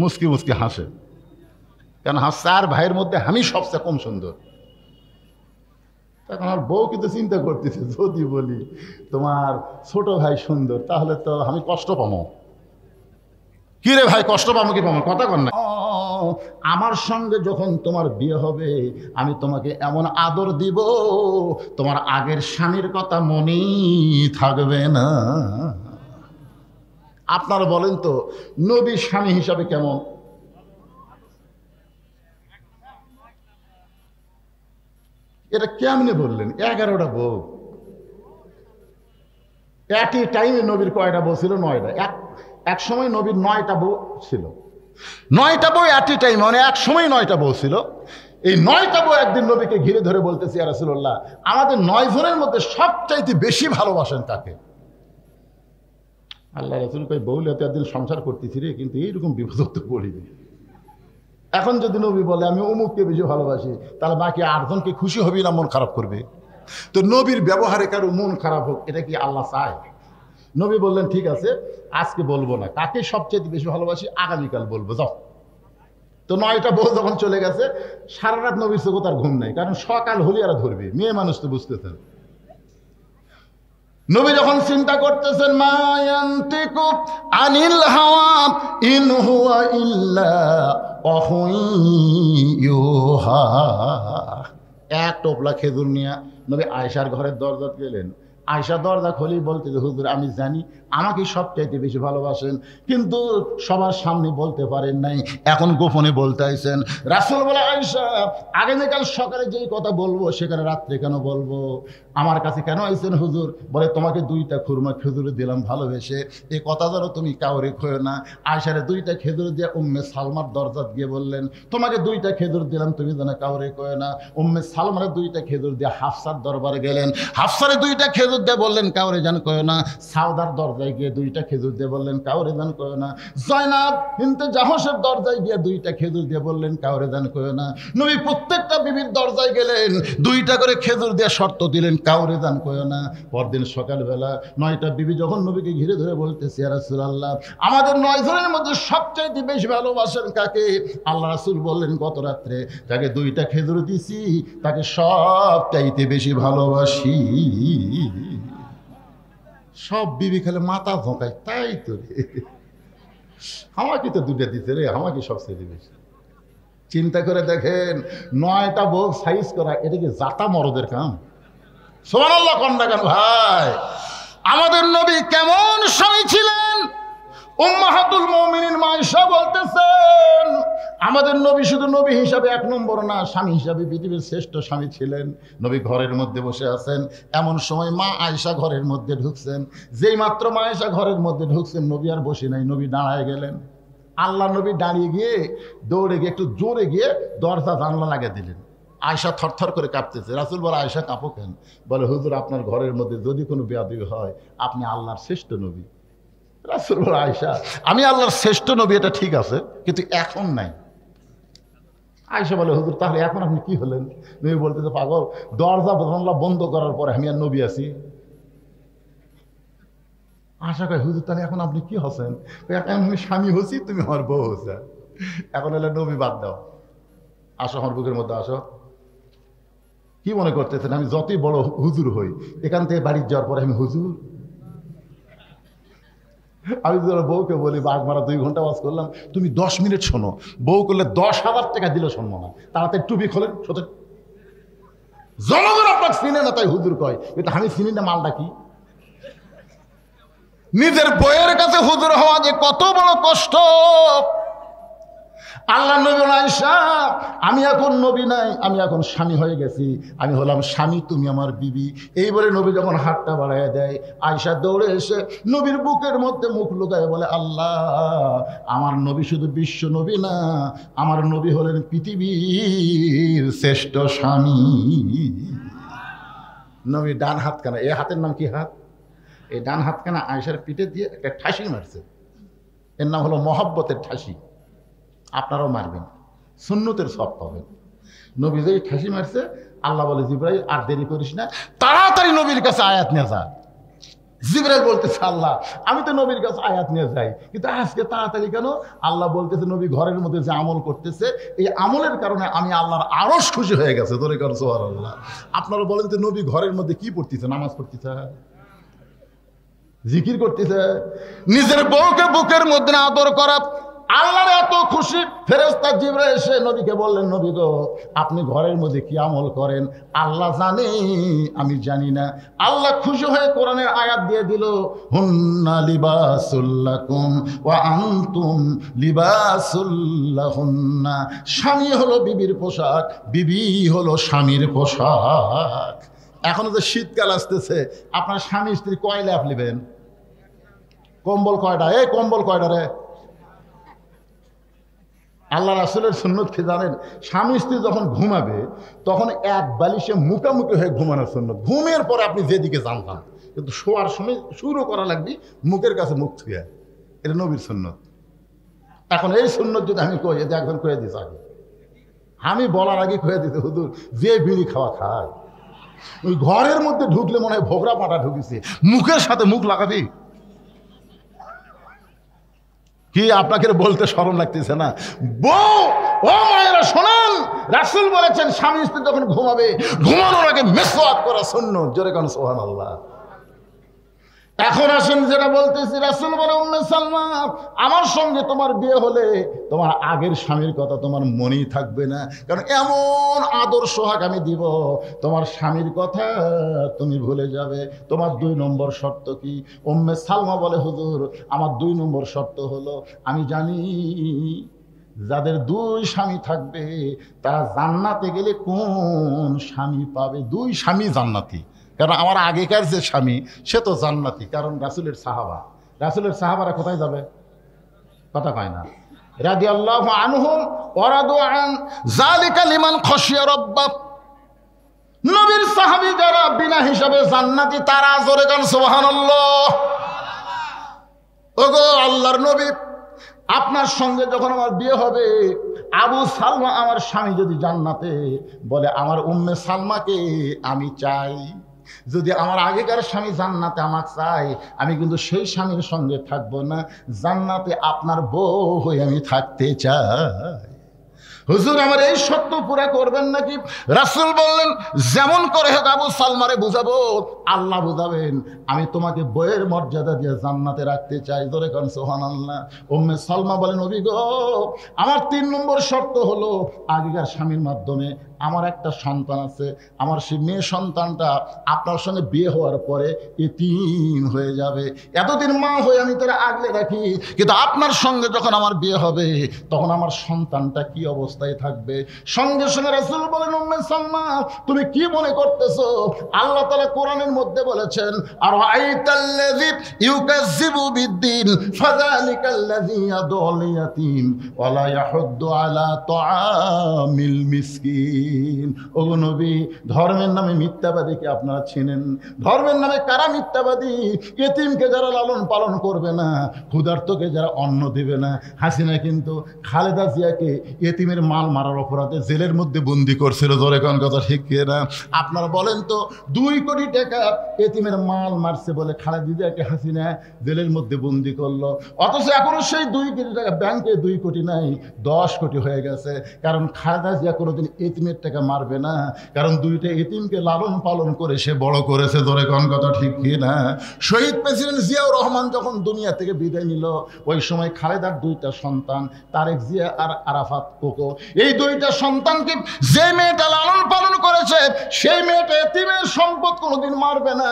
মুসকি মুসকি হাসে, কেন 4 ভাইয়ের মধ্যে আমি সবচেয়ে কম সুন্দর। তখন আমার বউ কিন্তু চিন্তা করতেছে, যদি বলি তোমার ছোট ভাই সুন্দর তাহলে তো আমি কষ্ট পাবো। কি রে ভাই, কষ্ট পাবো কি পাবো? কথা কর না। আমার সঙ্গে যখন তোমার বিয়ে হবে আমি তোমাকে এমন আদর দিব তোমার আগের স্বামীর কথা মনেই থাকবে না। আপনারা বলেন তো নবী স্বামী হিসাবে কেমন? এটা কেমনে বললেন? 11টা বউ একই টাইমে। নবীর কয়টা বউ ছিল? 9টা। এক সময় নবীর 9টা বউ ছিল। 9টা বউ একই টাইম, মানে এক সময় 9টা বউ ছিল। এই 9টা বউ একদিন নবীকে ঘিরে ধরে বলতেছে, ইয়া রাসূলুল্লাহ, আমাদের 9 জনের মধ্যে সবচাইতে বেশি ভালোবাসেন কাকে? আল্লাহ রাসূল কই, বউলে এতদিন সংসার করতেছি রে, কিন্তু এইরকম বিপদ তো পড়িনি। এখন যদি নবী বলে আমি অমুককে বেশি ভালোবাসি, তাহলে বাকি 8 জনকে খুশি হবি না মন খারাপ করবে? তো নবীর ব্যবহারে কারো মন খারাপ হোক, এটা কি আল্লাহ চায়? নবী বললেন, ঠিক আছে আজকে বলবো না কাকে সবচেয়ে বেশি ভালোবাসি, আগামীকাল বলবো, যাও। তো 9টা বউ যখন চলে গেছে, সারা রাত নবীর চোখে তার ঘুম নাই, কারণ সকাল হলে আর ধরবে, মেয়ে মানুষ তো বুঝতেছেন। নবী যখন চিন্তা করতেছেন, মা ইয়ান্তিকু আনিল হাওয়া ইন হুয়া ইল্লা ওয়াহয়ুহা। 1 টোপলা খেজুর নিয়ে নবী আয়েশার ঘরের দরজা গেলেন। আয়েশা দরজা খুলি বলতে, হুজুর আমি জানি আমাকে সবচাইতে বেশি ভালোবাসেন, কিন্তু সবার সামনে বলতে পারেন নাই, এখন গোপনে বলতে আইছেন। রাসূল বলে, আয়েশা আগামীকাল সকালে যেই কথা বলবো সেখানে রাত্রে কেন বলবো? আমার কাছে কেন আইছেন হুজুর? বলে, তোমাকে 2টা খুরমা খেজুর দিলাম ভালোবেসে, এই কথা যেন তুমি কাউরে খোয় না। আয়েশারে 2টা খেজুর দিয়ে উম্মে সালমার দরজা গিয়ে বললেন, তোমাকে 2টা খেজুর দিলাম, তুমি যেন কাউরে কয় না। উম্মে সালমারে 2টা খেজুর দিয়ে হাফসার দরবারে গেলেন, হাফসারে 2টা খেজুর দিয়ে বললেন কাউরে যেন কয় না। সাউদার দরজায় গিয়ে 2টা খেজুর দিয়ে বললেন কাউরে যেন কয় না। জয়নাব বিনতে জাহশের দরজায় গিয়ে 2টা খেজুর দিয়ে বললেন কাউরে যেন কয় না। নবী প্রত্যেকটা বিবির দরজায় গেলেন, 2টা করে খেজুর দিয়ে শর্ত দিলেন কাউরে যেন কয় না। পরদিন সকালবেলা 9টা বিবি যখন নবীকে ঘিরে ধরে বলতেছে, ইয়া রাসূলুল্লাহ, আমাদের 9 জনের মধ্যে সবচাইতে বেশি ভালোবাসেন কাকে? আল্লাহ রাসূল বললেন, গত রাত্রে তাকে 2টা খেজুর দিছি, তাকে সবচাইতে বেশি ভালোবাসি। সব বিবি খেলে মাথা ঝোঁকায়, তাই তো রে, আমাকে তো 2টা দিতে রে, আমাকে সবচেয়ে বেশি। চিন্তা করে দেখেন, 9টা বউ সাইজ করা, এটা কি জাতা মরদের কাম? সুবহানাল্লাহ কোন না কেন ভাই? আমাদের নবী কেমন স্বামী ছিলেন? উম্মাহাতুল মুমিনিন মা আয়েশা বলতেছেন, আমাদের নবী শুধু নবী হিসাবে 1 নম্বর না, স্বামী হিসাবে পৃথিবীর শ্রেষ্ঠ স্বামী ছিলেন। নবী ঘরের মধ্যে বসে আছেন, এমন সময় মা আয়েশা ঘরের মধ্যে ঢুকছেন। যেই মাত্র মা আয়েশা ঘরের মধ্যে ঢুকছেন, নবী আর বসে নাই, নবী দাঁড়ায় গেলেন। আল্লাহ নবী দাঁড়িয়ে গিয়ে দৌড়ে গিয়ে একটু জোরে গিয়ে দরজা জানলা লাগিয়ে দিলেন। আয়েশা থরথর করে কাঁপতেছে। রাসূল বলে, আয়েশা কাঁপো কেন? বলে, হুজুর আপনার ঘরের মধ্যে যদি কোনো বেয়াদবি হয়, আপনি আল্লাহর শ্রেষ্ঠ নবী। রাসূল বলে, আয়েশা আমি আল্লাহর শ্রেষ্ঠ নবী এটা ঠিক আছে, কিন্তু এখন নাই। আয়েশা বলে, হুজুর তাহলে এখন আপনি কি হলেন? নবী বলতেছে, পাগল, দরজা জানলা বন্ধ করার পরে আমি আর নবী আছি? আশা কয় হুজুর তাহলে এখন আপনি কি হচ্ছেন? এখন আমি স্বামী হচ্ছি, তুমি আমার বউ হচ্ছে, এখন এলে নবী বাদ দাও, আসো আমার বুকের মধ্যে আসো। কি মনে করতেছেন আমি যতই বড় হুজুর হই, এখান থেকে বাড়ি যাওয়ার পরে আমি হুজুর? আমি যদি বউকে বলি বাঘ মারা 2 ঘন্টা ওয়াজ করলাম, তুমি 10 মিনিট শোনো, বউ করলে 10,000 টাকা দিলে শুনবো না। তাড়াতাড়ি টুপি খোলেন, সোতে জনগণ আপনাকে চিনে না তাই হুজুর কয়, কিন্তু আমি চিনি না মালটা কি। নিজের বইয়ের কাছে হুজুর হওয়া যে কত বড় কষ্ট। আল্লাহ নবী আয়েশা, আমি এখন নবী নাই, আমি এখন স্বামী হয়ে গেছি, আমি হলাম স্বামী, তুমি আমার বিবি। এই বলে নবী যখন হাতটা বাড়ায় দেয়, আয়েশা দৌড়ে এসে নবীর বুকের মধ্যে মুখ লুকায় বলে, আল্লাহ, আমার নবী শুধু বিশ্ব নবী না, আমার নবী হলেন পৃথিবীর শ্রেষ্ঠ স্বামী। নবী ডান হাতখানা, এই হাতের নাম কি হাত? এই ডান হাতখানা আয়েশার পিঠে দিয়ে একটা ঠাসি মারছে, এর নাম হলো মহব্বতের ঠাসি। আপনারাও মারবেন, সুন্নতের সব পাবেন। নবী যেই ঠাসি মারছে, আল্লাহ বলে জিবরাইল আর দেরি করিস না, তাড়াতাড়ি নবীর কাছে আয়াত নিয়ে যা। জিবরাইল বলতেছে, আল্লাহ আমি তো নবীর কাছে আয়াত নিয়ে যাই, কিন্তু আজকে তাড়াতাড়ি কেন? আল্লাহ বলতেছে, নবী ঘরের মধ্যে যে আমল করতেছে, এই আমলের কারণে আমি আল্লাহর আরশ খুশি হয়ে গেছে। তোরে কর সুবহানাল্লাহ। আপনারা বলেন তো, নবী ঘরের মধ্যে কি পড়তেছে? নামাজ পড়তেছে, জিকির করতেছে। নিজের বউকে বুকের মধ্যে আদর করা আল্লাহর এত খুশি। ফেরেশতা জিবরাইল এসে নবীকে বললেন, নবী গো, আপনি ঘরের মধ্যে কি আমল করেন? আল্লাহ জানে, আমি জানি না। আল্লাহ খুশি হয়ে কোরআনের আয়াত দিয়ে দিল, হুন্না লিবাসুল লাকুম ওয়া আনতুম লিবাসুল লাহুন্না। স্বামী হলো বিবির পোশাক, বিবি হলো স্বামীর পোশাক। এখনো যে শীতকাল আসতেছে, আপনার স্বামী স্ত্রী কয় ল্যাপ নেবেন? কম্বল কয়টা? এই কম্বল কয়টা রে? আল্লাহ রাসূলের সুন্নত কি জানেন? স্বামী স্ত্রী যখন ঘুমাবে তখন এক বালিশে মুখামুখি হয়ে ঘুমানোর সুন্নত। ঘুমের পরে আপনি যেদিকে জানতাম, কিন্তু শোয়ার সময় শুরু করা লাগবে মুখের কাছে মুখ ছুঁয়ে। এটা নবীর সুন্নত। এখন এই সুন্নত যদি আমি কই, এতে একজন কয়ে দিস আগে, আমি বলার আগে কয়ে দিতে, হুজুর যে বিড়ি খাওয়া খায়, ওই ঘরের মধ্যে ঢুকলে মনে হয় ভোগরা পাটা ঢুকিছে, মুখের সাথে মুখ লাগাবি কি? আপনাকে বলতে শরম লাগতেছে না? বউ, ও মায়েরা শোনেন, রাসূল বলেছেন স্বামী স্ত্রী যখন ঘুমাবে, ঘুমানোর আগে মিসওয়াক করা সুন্নাত। জোরে কোন সুবহানাল্লাহ। এখন আসেন যেটা বলতেছি, রাসূল বলে, উম্মে সালমা, আমার সঙ্গে তোমার বিয়ে হলে তোমার আগের স্বামীর কথা তোমার মনেই থাকবে না, কারণ এমন আদর সোহাগ আমি দিব, তোমার স্বামীর কথা তুমি ভুলে যাবে। তোমার 2 নম্বর শর্ত কি? উম্মে সালমা বলে, হুজুর আমার 2 নম্বর শর্ত হলো, আমি জানি যাদের 2 স্বামী থাকবে তারা জান্নাতে গেলে কোন স্বামী পাবে? 2 স্বামী জান্নাতি। কারণ আমার আগেকার যে স্বামী সে তো জান্নাতি, কারণ রাসূলের সাহাবা। রাসূলের সাহাবারা কোথায় যাবে? কথা কয় না। রাদিয়াল্লাহু আনহুম ওয়া রাদু আন যালিকা লিমান খাশিয়া রাব্বাহ। নবীর সাহাবী যারা বিনা হিসাবে জান্নাতি, তারা জোরে গান সুবহানাল্লাহ। ওগো আল্লাহর নবী, আপনার সঙ্গে যখন আমার বিয়ে হবে, আবু সালমা আমার স্বামী যদি জান্নাতে, বলে আমার উম্মে সালমাকে আমি চাই। যদি আমার আগেকার স্বামী জান্নাতে আমাকে চাই, আমি কিন্তু সেই স্বামীর সঙ্গে থাকবো না, জান্নাতে আপনার বউ হয়ে আমি থাকতে চাই। হুজুর আমার এই শর্ত পুরা করবেন নাকি? রাসূল বললেন, যেমন করে হোক আবু সালমারে বুঝাবো, আল্লাহ বুঝাবেন, আমি তোমাকে বইয়ের মর্যাদা দিয়ে জান্নাতে রাখতে চাই। ধরে কারণ সুবহানাল্লাহ। উম্মে সালমা বলেন, নবী গো, আমার 3 নম্বর শর্ত হলো, আগেকার স্বামীর মাধ্যমে আমার একটা সন্তান আছে, আমার সেই মেয়ে সন্তানটা আপনার সঙ্গে বিয়ে হওয়ার পরে এতিম হয়ে যাবে। এতদিন মা হয়ে আমি তারা আগলে রাখি, কিন্তু আপনার সঙ্গে যখন আমার বিয়ে হবে তখন আমার সন্তানটা কি অবস্থায় থাকবে? সঙ্গে সঙ্গে রাসূল বলেন, উম্মে সালমা তুমি কি মনে করতেছো? আল্লাহ তাআলা কোরআনের মধ্যে বলেছেন, আর আইতাল্লাযী ইউকাযযিবু বিদ্দিন ফাযালিকাল্লাযী ইয়াদুল ইয়াতীম ওয়া লা ইয়াহুদ্দু আলা তুআমিল মিসকিন। ওগো নবী, ধর্মের নামে মিথ্যাবাদীকে আপনারা চেনেন? ধর্মের নামে কারা মিথ্যাবাদী? এতিমকে যারা লালন পালন করবে না, ক্ষুধার্তকে যারা অন্ন দেবে না। হাসিনা কিন্তু খালেদা জিয়াকে এতিমের মাল মারার অপরাধে জেলের মধ্যে বন্দি করছিল। জোরে কোন কথা ঠিক না? আপনারা বলেন তো, 2 কোটি টাকা এতিমের মাল মারছে বলে খালেদা জিয়াকে হাসিনা জেলের মধ্যে বন্দি করলো। অথচ এখনো সেই 2 কোটি টাকা ব্যাংকে 2 কোটি নাই, 10 কোটি হয়ে গেছে। কারণ খালেদা জিয়া কোনোদিন এতিমের টাকা মারবে না, কারণ 2টা এতিমকে লালন পালন করে সে বড় করেছে। ধরে কোন কথা ঠিক কি না? শহীদ প্রেসিডেন্ট জিয়াউর রহমান যখন দুনিয়া থেকে বিদায় নিল, ওই সময় খালেদার 2টা সন্তান তারেক জিয়া আর আরাফাত কোকো, এই 2টা সন্তানকে যে মেয়েটা লালন পালন করেছে সেই মেয়েটা এতিমের সম্পদ কোনোদিন মারবে না।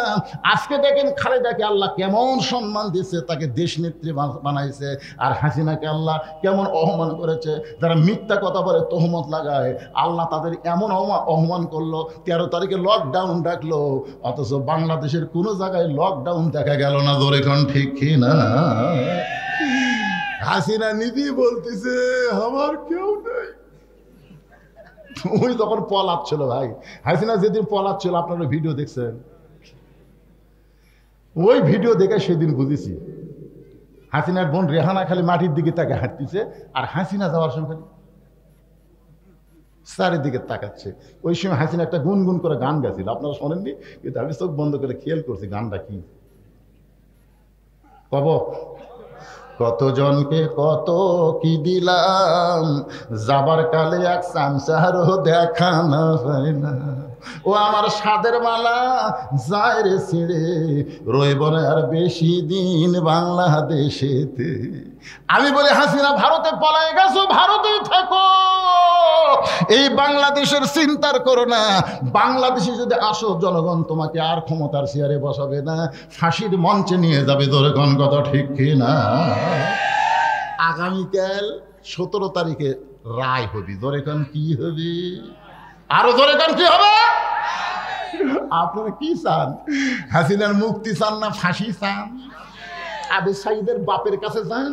আজকে দেখেন খালেদাকে আল্লাহ কেমন সম্মান দিয়েছে, তাকে দেশ নেত্রী বানাইছে। আর হাসিনাকে আল্লাহ কেমন অপমান করেছে। যারা মিথ্যা কথা বলে, তহমত লাগায়, আল্লাহ তাদের এমন অপমান করলো। 13 তারিখে লকডাউন ডাকলো, অথচ বাংলাদেশের কোনো জায়গায় লকডাউন দেখা গেল না। ধরে কোন ঠিক কি না? হাসিনা নিজেই বলতেছে আমার কেউ নেই। ওই তখন পলাচ্ছিল ভাই, হাসিনা যেদিন পলাচ্ছিল, আপনারা ভিডিও দেখছেন, ওই ভিডিও দেখে সেদিন বুঝেছি হাসিনার বোন রেহানা খালি মাটির দিকে তাকে হাঁটতেছে, আর হাসিনা যাওয়ার সময় খালি চারিদিকে তাকাচ্ছে। ওই সময় হাসিনা একটা গুনগুন করে গান গাছিল, আপনারা শোনেননি, কিন্তু আমি চোখ বন্ধ করে খেয়াল করছি গানটা কি। কব কতজনকে কত কি দিলাম, যাবার কালে এক চামচারও দেখা না হয় না। ও আমার সাদের মালা যায় রে ছিঁড়ে, রইব না আর বেশি দিন বাংলাদেশেতে। আমি বলি হাসিনা ভারতে পলায় গেছো, ভারতেই থাকো, এই বাংলাদেশের চিন্তার করো না। বাংলাদেশে যদি আসো, জনগণ তোমাকে আর ক্ষমতার চেয়ারে বসাবে না, ফাঁসির মঞ্চে নিয়ে যাবে। ধরে কোন কথা ঠিক কি না? আগামীকাল 17 তারিখে রায় হবে। ধরে কোন কি হবে? আরো ধরে কোন কি হবে? আপনারা কি চান? হাসিনার মুক্তি চান না ফাঁসি চান? আবে সাইদের বাপের কাছে যান,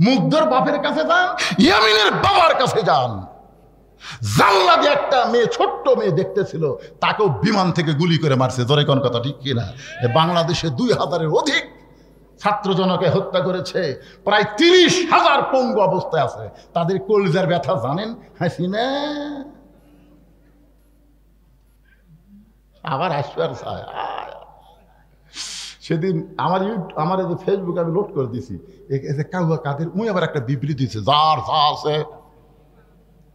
মুগ্ধর বাপের কাছে যান, ইয়ামিনের বাবার কাছে যান। জাল্লাদি একটা মেয়ে, ছোট্ট মেয়ে দেখতেছিল, তাকেও বিমান থেকে গুলি করে মারছে। ধরে কোন কথা ঠিক কিনা? বাংলাদেশে 2000-এর অধিক ছাত্রজনকে হত্যা করেছে, প্রায় 30,000 পঙ্গু অবস্থায় আছে। তাদের কলিজার ব্যথা জানেন হাসিনা? আবার আসবার চায়। সেদিন আমার এই যে ফেসবুক আমি লোড করে দিছি, কাদের উনি আবার একটা বিবৃতি দিচ্ছে, যার যা আছে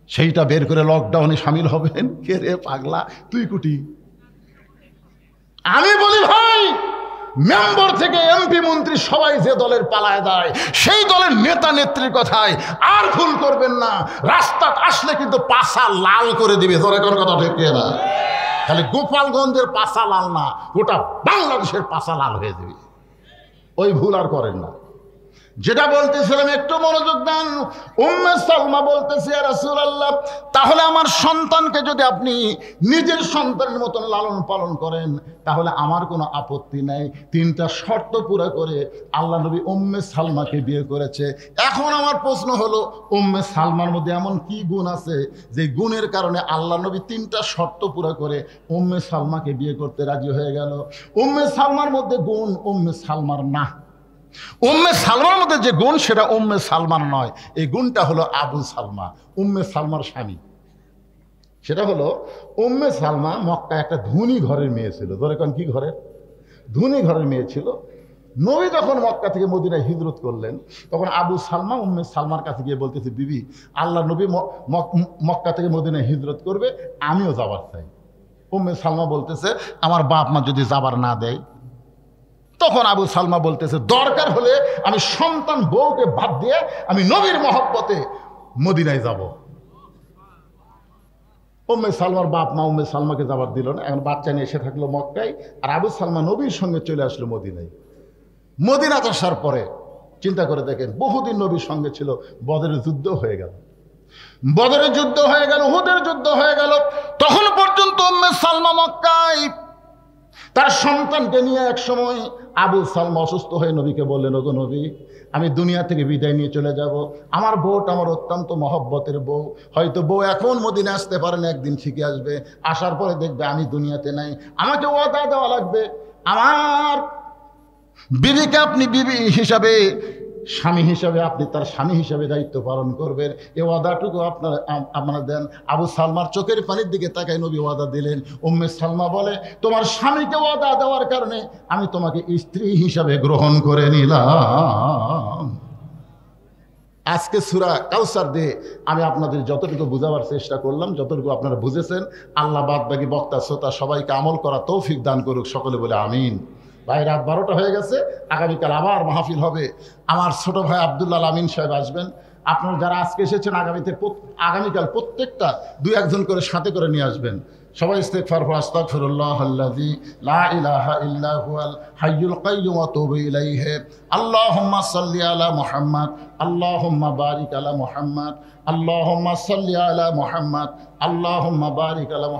সেইটা বের করে লকডাউনে সামিল হবেন। কে রে পাগলা, তুই কুটি? আমি বলি ভাই, মেম্বার থেকে এমপি মন্ত্রী সবাই যে দলের পালায় দেয়, সেই দলের নেতা নেত্রীর কথায় আর ভুল করবেন না। রাস্তা আসলে কিন্তু পাছা লাল করে দিবে। ধরে কোন কথা ঠিক না? খালি গোপালগঞ্জের পাছা লাল না, গোটা বাংলাদেশের পাছা লাল হয়ে যাবে। ওই ভুল আর করেন না। যেটা বলতেছিলাম একটু মনোযোগ দেন। উম্মে সালমা বলতেছে, ইয়া রাসূলুল্লাহ, তাহলে আমার সন্তানকে যদি আপনি নিজের সন্তানের মতন লালন পালন করেন, তাহলে আমার কোনো আপত্তি নাই। 3টা শর্ত পুরা করে আল্লাহ নবী উম্মে সালমাকে বিয়ে করেছে। এখন আমার প্রশ্ন হলো, উম্মে সালমার মধ্যে এমন কি গুণ আছে যে গুণের কারণে আল্লাহ নবী 3টা শর্ত পুরা করে উম্মে সালমাকে বিয়ে করতে রাজি হয়ে গেল? উম্মে সালমার মধ্যে গুণ উম্মে সালমার না। উম্মে সালমার মধ্যে যে গুণ, সেটা উম্মে সালমার নয়। এই গুণটা হলো আবু সালমা, উম্মে সালমার স্বামী। সেটা হলো উম্মে সালমা মক্কা একটা ধনী ঘরের মেয়ে ছিল। ধরে কোন কি ঘরের? ধনী ঘরের মেয়ে ছিল। নবী যখন মক্কা থেকে মদিনায় হিজরত করলেন, তখন আবু সালমা উম্মে সালমার কাছে গিয়ে বলতেছে, বিবি, আল্লাহ নবী মক্কা থেকে মদিনায় হিজরত করবে, আমিও যাবার চাই। উম্মে সালমা বলতেছে, আমার বাপ মা যদি যাবার না দেয়? তখন আবু সালমা বলতেছে, দরকার হলে আমি সন্তান বউকে বাদ দিয়ে আমি নবীর মহব্বতে মদিনায় যাব। উম্মে সালমার বাপ মা উম্মে সালমাকে যাবার দিল না। এখন বাচ্চা নিয়ে এসে থাকলো মক্কায়, আর আবু সালমা নবীর সঙ্গে চলে আসলো মদিনায়। মদিনা আসার পরে চিন্তা করে দেখেন, বহুদিন নবীর সঙ্গে ছিল, বদরের যুদ্ধ হয়ে গেল, বদরের যুদ্ধ হয়ে গেল, উহুদের যুদ্ধ হয়ে গেল। তখন পর্যন্ত উম্মে সালমা মক্কায় তার সন্তানকে নিয়ে এক সময় আবু সালমা অসুস্থ হয়ে নবীকে বললেন, ওগো নবী, আমি দুনিয়া থেকে বিদায় নিয়ে চলে যাব। আমার বউটা আমার অত্যন্ত মহব্বতের বউ, হয়তো বউ এখন মদিনা আসতে পারেন, একদিন ঠিকই আসবে। আসার পরে দেখবে আমি দুনিয়াতে নাই, আমাকে ওয়াদা দেওয়া লাগবে, আমার বিবিকে আপনি বিবি হিসাবে স্বামী হিসাবে আপনি তার স্বামী হিসাবে দায়িত্ব পালন করবেন, এ ওয়াদাটুকু আপনারা দেন। আবু সালমার চোখের পানির দিকে তাকায় নবী ওয়াদা দিলেন। উম্মে সালমা বলে, তোমার স্বামীকে ওয়াদা দেওয়ার কারণে আমি তোমাকে স্ত্রী হিসাবে গ্রহণ করে নিলাম। আজকে সূরা কাউসার দিয়ে আমি আপনাদের যতটুকু বোঝাবার চেষ্টা করলাম, যতটুকু আপনারা বুঝেছেন, আল্লাহ বাদ বাকি বক্তা শ্রোতা সবাইকে আমল করা তৌফিক দান করুক, সকলে বলে আমিন। ভাই, রাত 12টা হয়ে গেছে, আগামীকাল আবার মাহফিল হবে। আমার ছোট ভাই আব্দুল্লাহ আমিন সাহেব আসবেন। আপনারা যারা আজকে এসেছেন আগামীকাল প্রত্যেকটা 2-1 জন করে সাথে করে নিয়ে আসবেন। সবাই ইস্তেগফার করুন। আস্তাগফিরুল্লাহাল্লাযী লা ইলাহা ইল্লা হুয়াল হাইয়ুল কাইয়্যুম ওয়া তুবু ইলাইহি। আল্লাহুম্মা সাল্লি আলা মুহাম্মাদ, আল্লাহুম্মা বারিক আলা মুহাম্মাদ, আল্লাহুম্মা সাল্লি আলা মুহাম্মাদ, আল্লাহুম্মা বারিক আলা